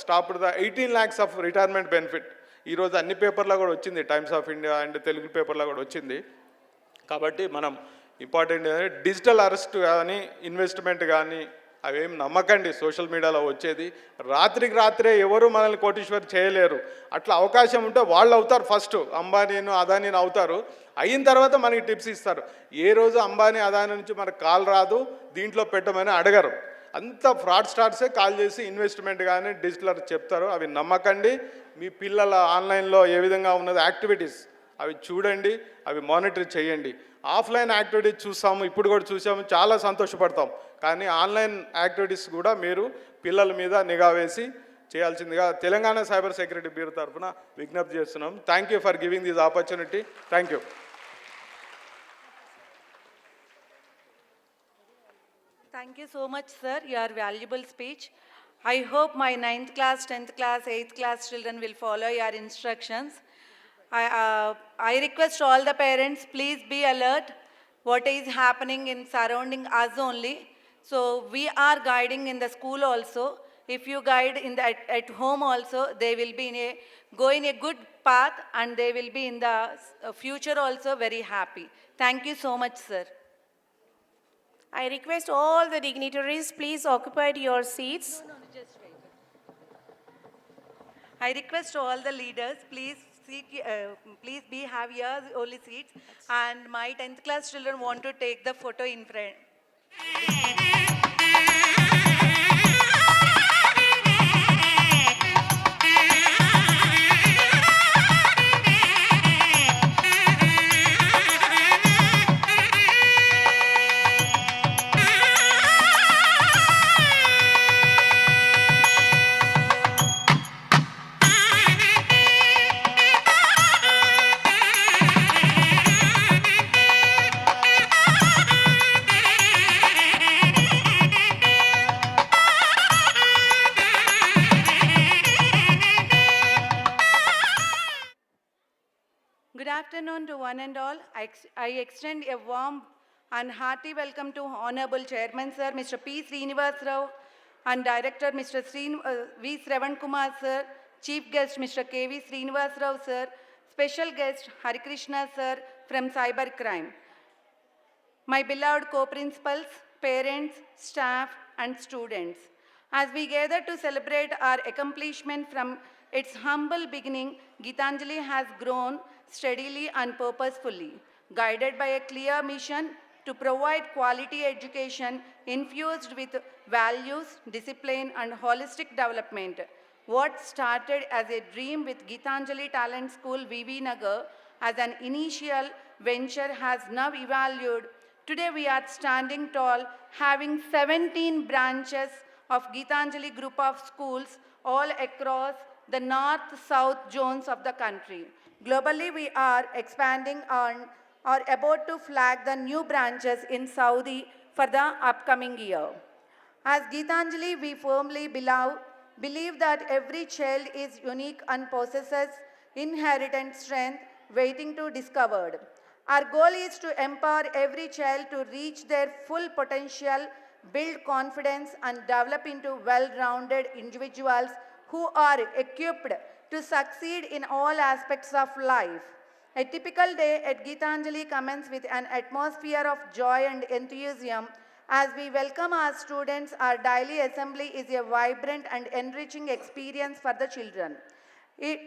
stopped the 18 lakhs of retirement benefit. ఈరోజు అన్ని పేపర్లో కూడా వచ్చింది, times of India and Telugu పేపర్లో కూడా వచ్చింది. కాబట్టి మనం ఇంపార్టెంట్ డిజిటల్ అరెస్ట్ కానీ ఇన్వెస్ట్మెంట్ కానీ అవేం నమ్మకండి. సోషల్ మీడియాలో వచ్చేది రాత్రికి రాత్రే ఎవరు మనల్ని కోటీశ్వర్ చేయలేరు. అట్లా అవకాశం ఉంటే వాళ్ళు అవుతారు ఫస్ట్, అంబానీను అదానీని అవుతారు. అయిన తర్వాత మనకి టిప్స్ ఇస్తారు. ఏ రోజు అంబానీ అదానీ నుంచి మనకు కాల్ రాదు, దీంట్లో పెట్టమని అడగరు. అంత ఫ్రాడ్ స్టార్ట్సే కాల్ చేసి ఇన్వెస్ట్మెంట్ కానీ డిజిటల్ చెప్తారు. అవి నమ్మకండి. మీ పిల్లల ఆన్లైన్లో ఏ విధంగా ఉన్నది యాక్టివిటీస్ అవి చూడండి, అవి మానిటర్ చేయండి. ఆఫ్లైన్ యాక్టివిటీస్ చూస్తాము, ఇప్పుడు కూడా చూసాము, చాలా సంతోషపడతాం. కానీ ఆన్లైన్ యాక్టివిటీస్ కూడా మీరు పిల్లల మీద నిఘా వేసి చేయాల్సిందిగా తెలంగాణ సైబర్ సెక్యూరిటీ బ్యూరో తరఫున విజ్ఞప్తి చేస్తున్నాం. Thank you for giving this opportunity. Thank you. Thank you so much, sir. Your valuable speech. I hope my 9th class, 10th class, 8th class children will follow your instructions. I request all the parents, please be alert what is happening in surrounding us only. So we are guiding in the school also. If you guide in the, at home also, they will be in a, go in a good path and they will be in the future also very happy. Thank you so much, sir. I request all the dignitaries, please occupy your seats. I request all the leaders, please please have your only seats. And my 10th class children want to take the photo in front. Good afternoon to one and all. I extend a warm and hearty welcome to Honorable Chairman Sir, Mr. P. Srinivas Rao, and Director Mr. V. Sravan Kumar Sir, Chief Guest Mr. K. V. Srinivas Rao Sir, Special Guest Hari Krishna Sir from Cybercrime. My beloved co-principals, parents, staff, and students, as we gather to celebrate our accomplishment from its humble beginning, Gitanjali has grown steadily and purposefully, guided by a clear mission to provide quality education infused with values, discipline, and holistic development. What started as a dream with Gitanjali Talent School, VV Nagar, as an initial venture has now evolved. Today we are standing tall, having 17 branches of Gitanjali group of schools all across the north-south zones of the country. Globally, we are expanding on or about to flag the new branches in Saudi for the upcoming year. As Gitanjali, we firmly believe that every child is unique and possesses inherent strength waiting to be discovered. Our goal is to empower every child to reach their full potential, build confidence, and develop into well-rounded individuals who are equipped to succeed in all aspects of life. A typical day at Gitanjali commences with an atmosphere of joy and enthusiasm. As we welcome our students, our daily assembly is a vibrant and enriching experience for the children. It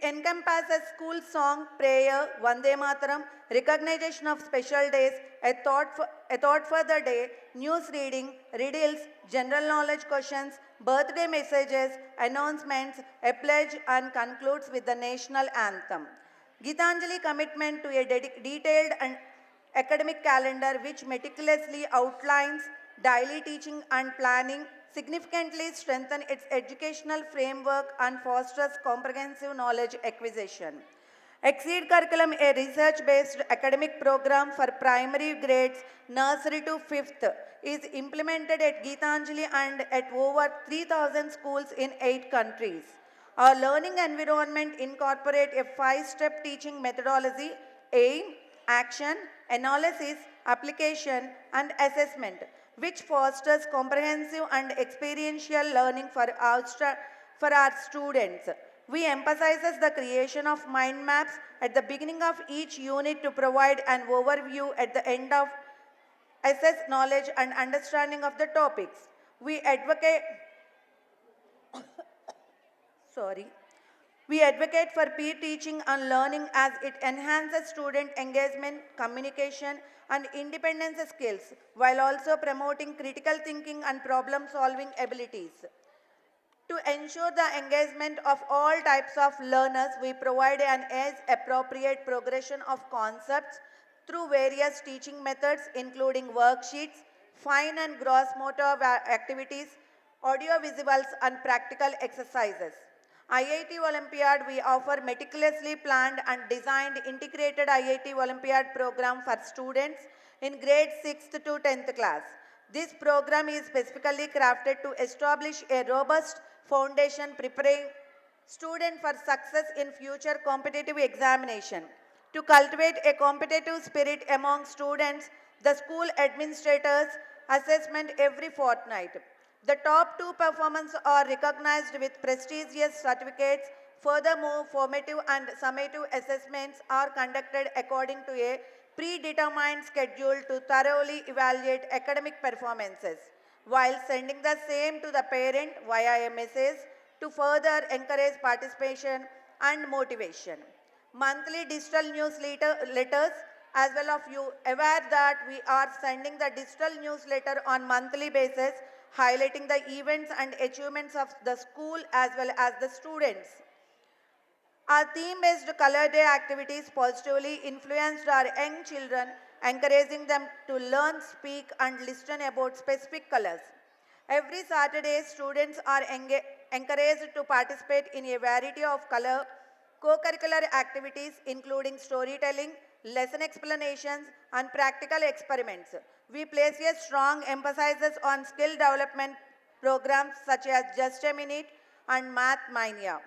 encompasses school song, prayer, Vande Mataram, recognition of special days, a thought for the day, news reading, riddles, general knowledge questions, birthday messages, announcements, a pledge, and concludes with the national anthem. Gitanjali commitment to a detailed and academic calendar which meticulously outlines daily teaching and planning significantly strengthen its educational framework and fosters comprehensive knowledge acquisition. Exceed Curriculum, a research-based academic program for primary grades nursery to 5th, is implemented at Gitanjali and at over 3,000 schools in 8 countries. Our learning environment incorporates a 5-step teaching methodology: aim, action, analysis, application, and assessment, which fosters comprehensive and experiential learning for our students. We emphasize the creation of mind maps at the beginning of each unit to provide an overview at the end of assess knowledge and understanding of the topics. We advocate for peer teaching and learning as it enhances student engagement, communication, and independence skills, while also promoting critical thinking and problem-solving abilities. To ensure the engagement of all types of learners, we provide an age-appropriate progression of concepts through various teaching methods, including worksheets, fine and gross motor activities, audiovisuals, and practical exercises. IIT Olympiad, we offer meticulously planned and designed integrated IIT Olympiad program for students in grade 6th to 10th class. This program is specifically crafted to establish a robust foundation preparing students for success in future competitive examination. To cultivate a competitive spirit among students, the school administrators assessment every fortnight. The top two performers are recognized with prestigious certificates. Furthermore, formative and summative assessments are conducted according to a predetermined schedule to thoroughly evaluate academic performances, while sending the same to the parent via a message to further encourage participation and motivation. Monthly digital letters, as well of you aware that we are sending the digital newsletter on monthly basis, highlighting the events and achievements of the school as well as the students. Our theme-based color day activities positively influenced our young children, encouraging them to learn, speak and listen about specific colors. Every Saturday, students are encouraged to participate in a variety of color co-curricular activities including storytelling, lesson explanations and practical experiments. We place a strong emphasis on skill development programs such as Just a Minute and Math Mania.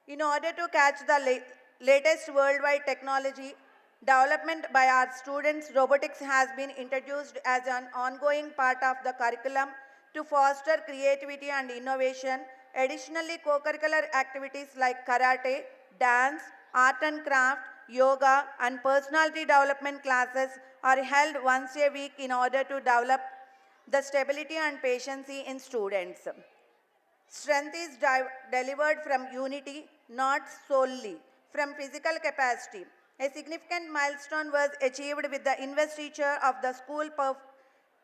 In order to catch the latest worldwide technology, development by our students, robotics has been introduced as an ongoing part of the curriculum to foster creativity and innovation. Additionally, co-curricular activities like karate, dance, art and craft, yoga and personality development classes are held once a week in order to develop the stability and patience in students. Strength is delivered from unity, not solely from physical capacity. A significant milestone was achieved with the investiture of the school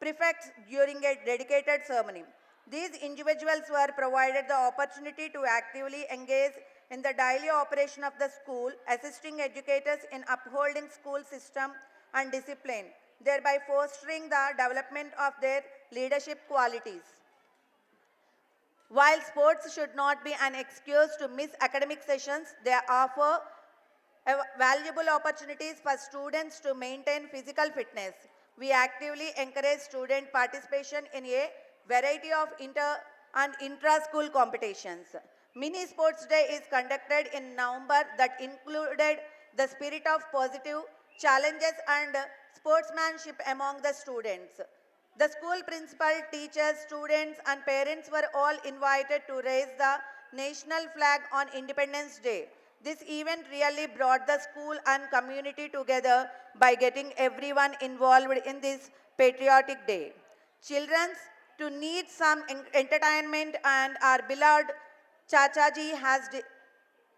prefects during a dedicated ceremony. These individuals were provided the opportunity to actively engage in the daily operation of the school, assisting educators in upholding school system and discipline, thereby fostering the development of their leadership qualities. While sports should not be an excuse to miss academic sessions, they offer valuable opportunities for students to maintain physical fitness. We actively encourage student participation in a variety of inter and intra-school competitions. Mini Sports Day is conducted in November that included the spirit of positive challenges and sportsmanship among the students. The school principal, teachers, students and parents were all invited to raise the national flag on Independence Day. This event really brought the school and community together by getting everyone involved in this patriotic day. Children to need some entertainment, and our beloved Chachaji has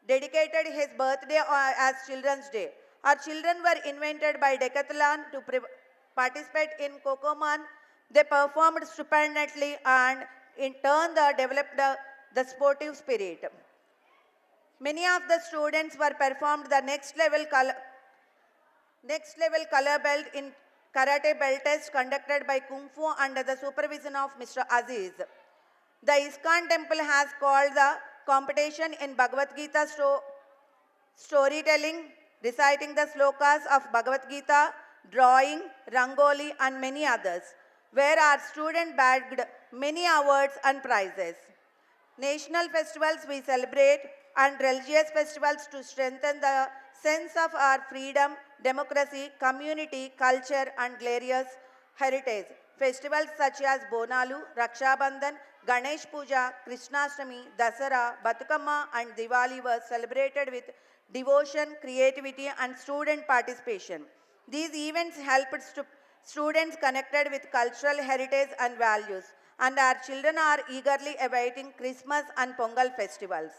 dedicated his birthday as Children's Day. Our children were invited by Decathlon to participate in Kokoman. They performed stupendously and in turn developed the sportive spirit. Many of the students were performed the next level color belt in karate belt test conducted by Kung Fu under the supervision of Mr. Aziz. The ISKCON temple has called the competition in Bhagavad Gita storytelling, reciting the slokas of Bhagavad Gita, drawing, rangoli and many others, where our students bagged many awards and prizes. National festivals we celebrate and religious festivals to strengthen the sense of our freedom, democracy, community, culture and glorious heritage. Festivals such as Bonalu, Raksha Bandhan, Ganesh Puja, Krishnashtami, Dasara, Batukamma and Diwali were celebrated with devotion, creativity and student participation. These events helped students connected with cultural heritage and values, and our children are eagerly awaiting Christmas and Pongal festivals.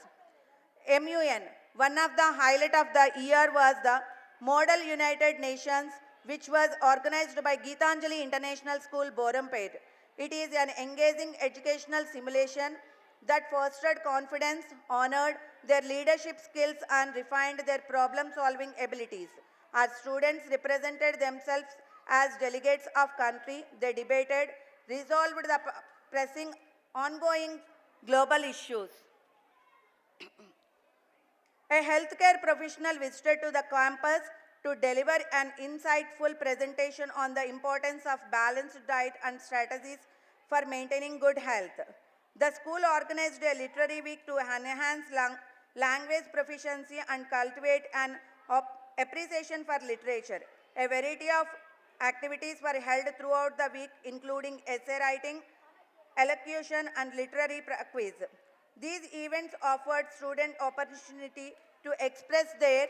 MUN, one of the highlights of the year was the Model United Nations, which was organized by Geetanjali International School, Borampet. It is an engaging educational simulation that fostered confidence, honored their leadership skills and refined their problem-solving abilities. Our students represented themselves as delegates of country. They debated, resolved the pressing ongoing global issues. A healthcare professional visited to the campus to deliver an insightful presentation on the importance of balanced diet and strategies for maintaining good health. The school organized a literary week to enhance language proficiency and cultivate an appreciation for literature. A variety of activities were held throughout the week, including essay writing, elocution, and literary quiz. These events offered students opportunity to express their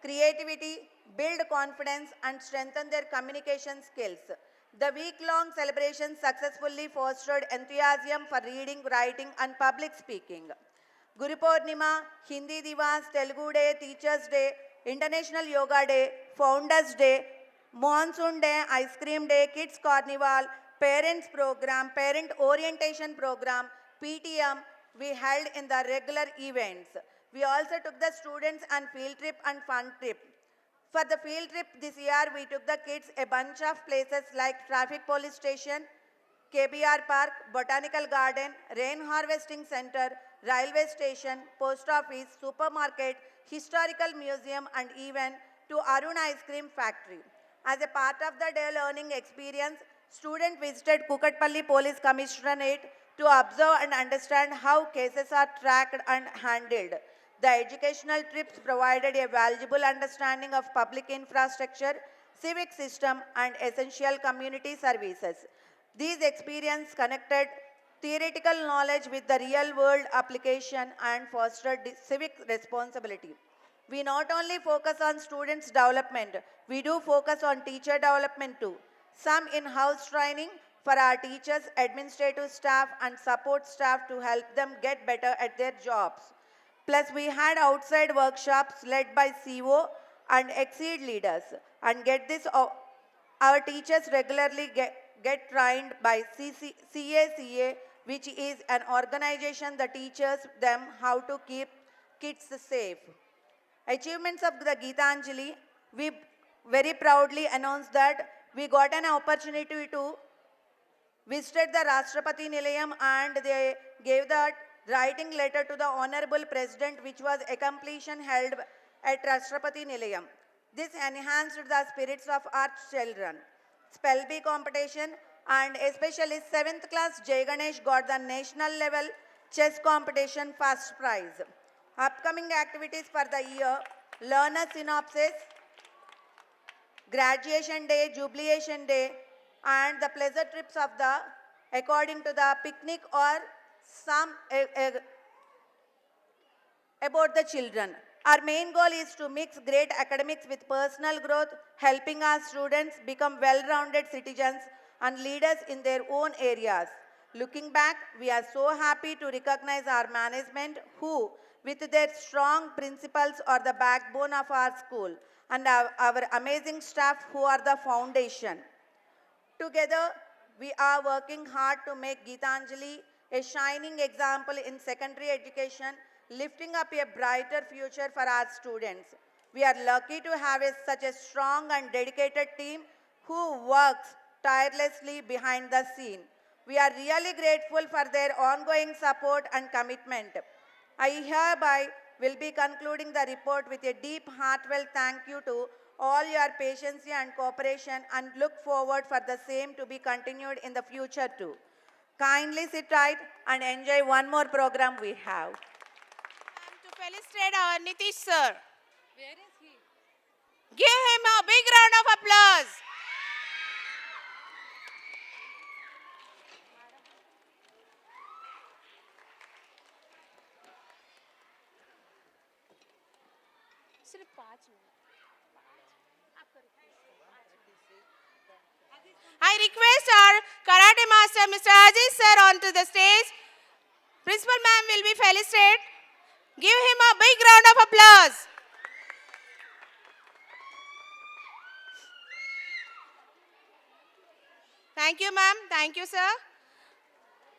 creativity, build confidence, and strengthen their communication skills. The week-long celebration successfully fostered enthusiasm for reading, writing, and public speaking. Guru Purnima, Hindi Divas, Telugu Day, Teachers Day, International Yoga Day, Founders Day, Monsoon Day, Ice Cream Day, Kids Carnival, Parents Program, Parent Orientation Program, PTM, we held in the regular events. We also took the students on field trip and fun trip. For the field trip this year, we took the kids a bunch of places like Traffic Police Station, KBR Park, Botanical Garden, Rain Harvesting Center, Railway Station, Post Office, Supermarket, Historical Museum, and even to Arun Ice Cream Factory. As a part of the day learning experience, students visited Kukatpalli Police Commissionerate to observe and understand how cases are tracked and handled. The educational trips provided a valuable understanding of public infrastructure, civic system, and essential community services. These experiences connected theoretical knowledge with the real-world application and fostered civic responsibility. We not only focus on students' development, we do focus on teacher development too. Some in-house training for our teachers, administrative staff, and support staff to help them get better at their jobs. Plus, we had outside workshops led by CO and Exceed leaders. And get this, our teachers regularly get trained by CACA, which is an organization that teaches them how to keep kids safe. Achievements of the Geetanjali, we very proudly announced that we got an opportunity to visit the Rashtrapati Nilayam and they gave the writing letter to the Honorable President, which was a completion held at Rashtrapati Nilayam. This enhanced the spirits of our children. Spell bee competition and especially 7th class Jay Ganesh got the national level chess competition first prize. Upcoming activities for the year, learner synopsis, graduation day, jubilation day, and the pleasure trips of the according to the picnic or some about the children. Our main goal is to mix great academics with personal growth, helping our students become well-rounded citizens and leaders in their own areas. Looking back, we are so happy to recognize our management who, with their strong principles, are the backbone of our school, and our amazing staff who are the foundation. Together, we are working hard to make Geetanjali a shining example in secondary education, lifting up a brighter future for our students. We are lucky to have such a strong and dedicated team who works tirelessly behind the scene. We are really grateful for their ongoing support and commitment. I hereby will be concluding the report with a deep heartfelt thank you to all your patience and cooperation and look forward for the same to be continued in the future too. Kindly sit tight and enjoy one more program we have. To felicitate our Nitish sir. Where is he? Give him a big round of applause. I request our karate master, Mr. Aziz sir, onto the stage. Principal ma'am will be felicitated. Give him a big round of applause. Thank you, ma'am. Thank you, sir.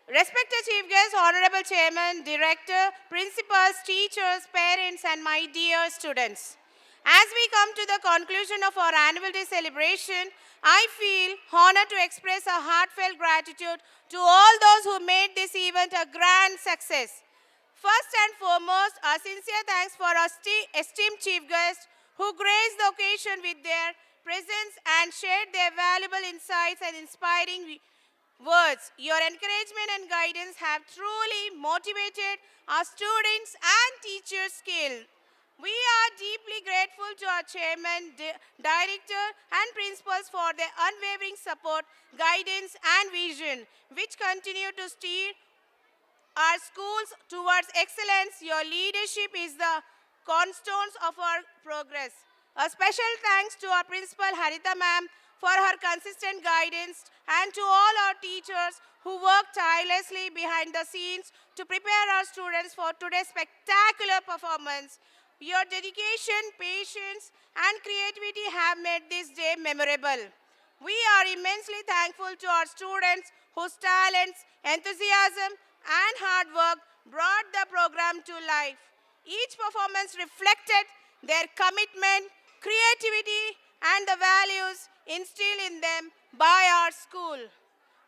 Respected Chief Guest, Honorable Chairman, Director, Principals, Teachers, Parents, and my dear students. As we come to the conclusion of our annual day celebration, I feel honored to express a heartfelt gratitude to all those who made this event a grand success. First and foremost, our sincere thanks for our esteemed Chief Guests who graced the occasion with their presence and shared their valuable insights and inspiring words. Your encouragement and guidance have truly motivated our students and teachers' skill. We are deeply grateful to our chairman, director, and principals for their unwavering support, guidance, and vision, which continue to steer our schools towards excellence. Your leadership is the cornerstones of our progress. A special thanks to our principal Harita ma'am for her consistent guidance and to all our teachers who work tirelessly behind the scenes to prepare our students for today's spectacular performance. Your dedication, patience, and creativity have made this day memorable. We are immensely thankful to our students whose talents, enthusiasm, and hard work brought the program to life. Each performance reflected their commitment, creativity, and the values instilled in them by our school.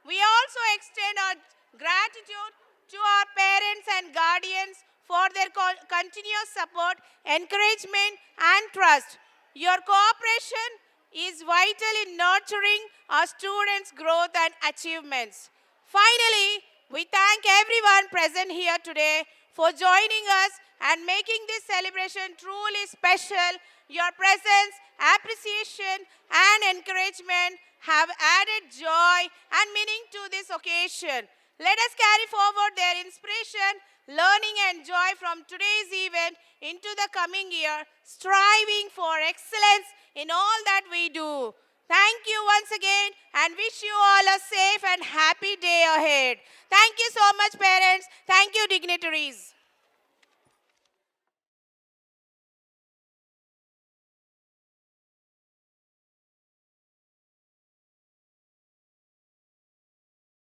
We also extend our gratitude to our parents and guardians for their continuous support, encouragement, and trust. Your cooperation is vital in nurturing our students' growth and achievements. Finally, we thank everyone present here today for joining us and making this celebration truly special. Your presence, appreciation, and encouragement have added joy and meaning to this occasion. Let us carry forward their inspiration, learning, and joy from today's event into the coming year, striving for excellence in all that we do. Thank you once again and wish you all a safe and happy day ahead. Thank you so much, parents. Thank you, dignitaries.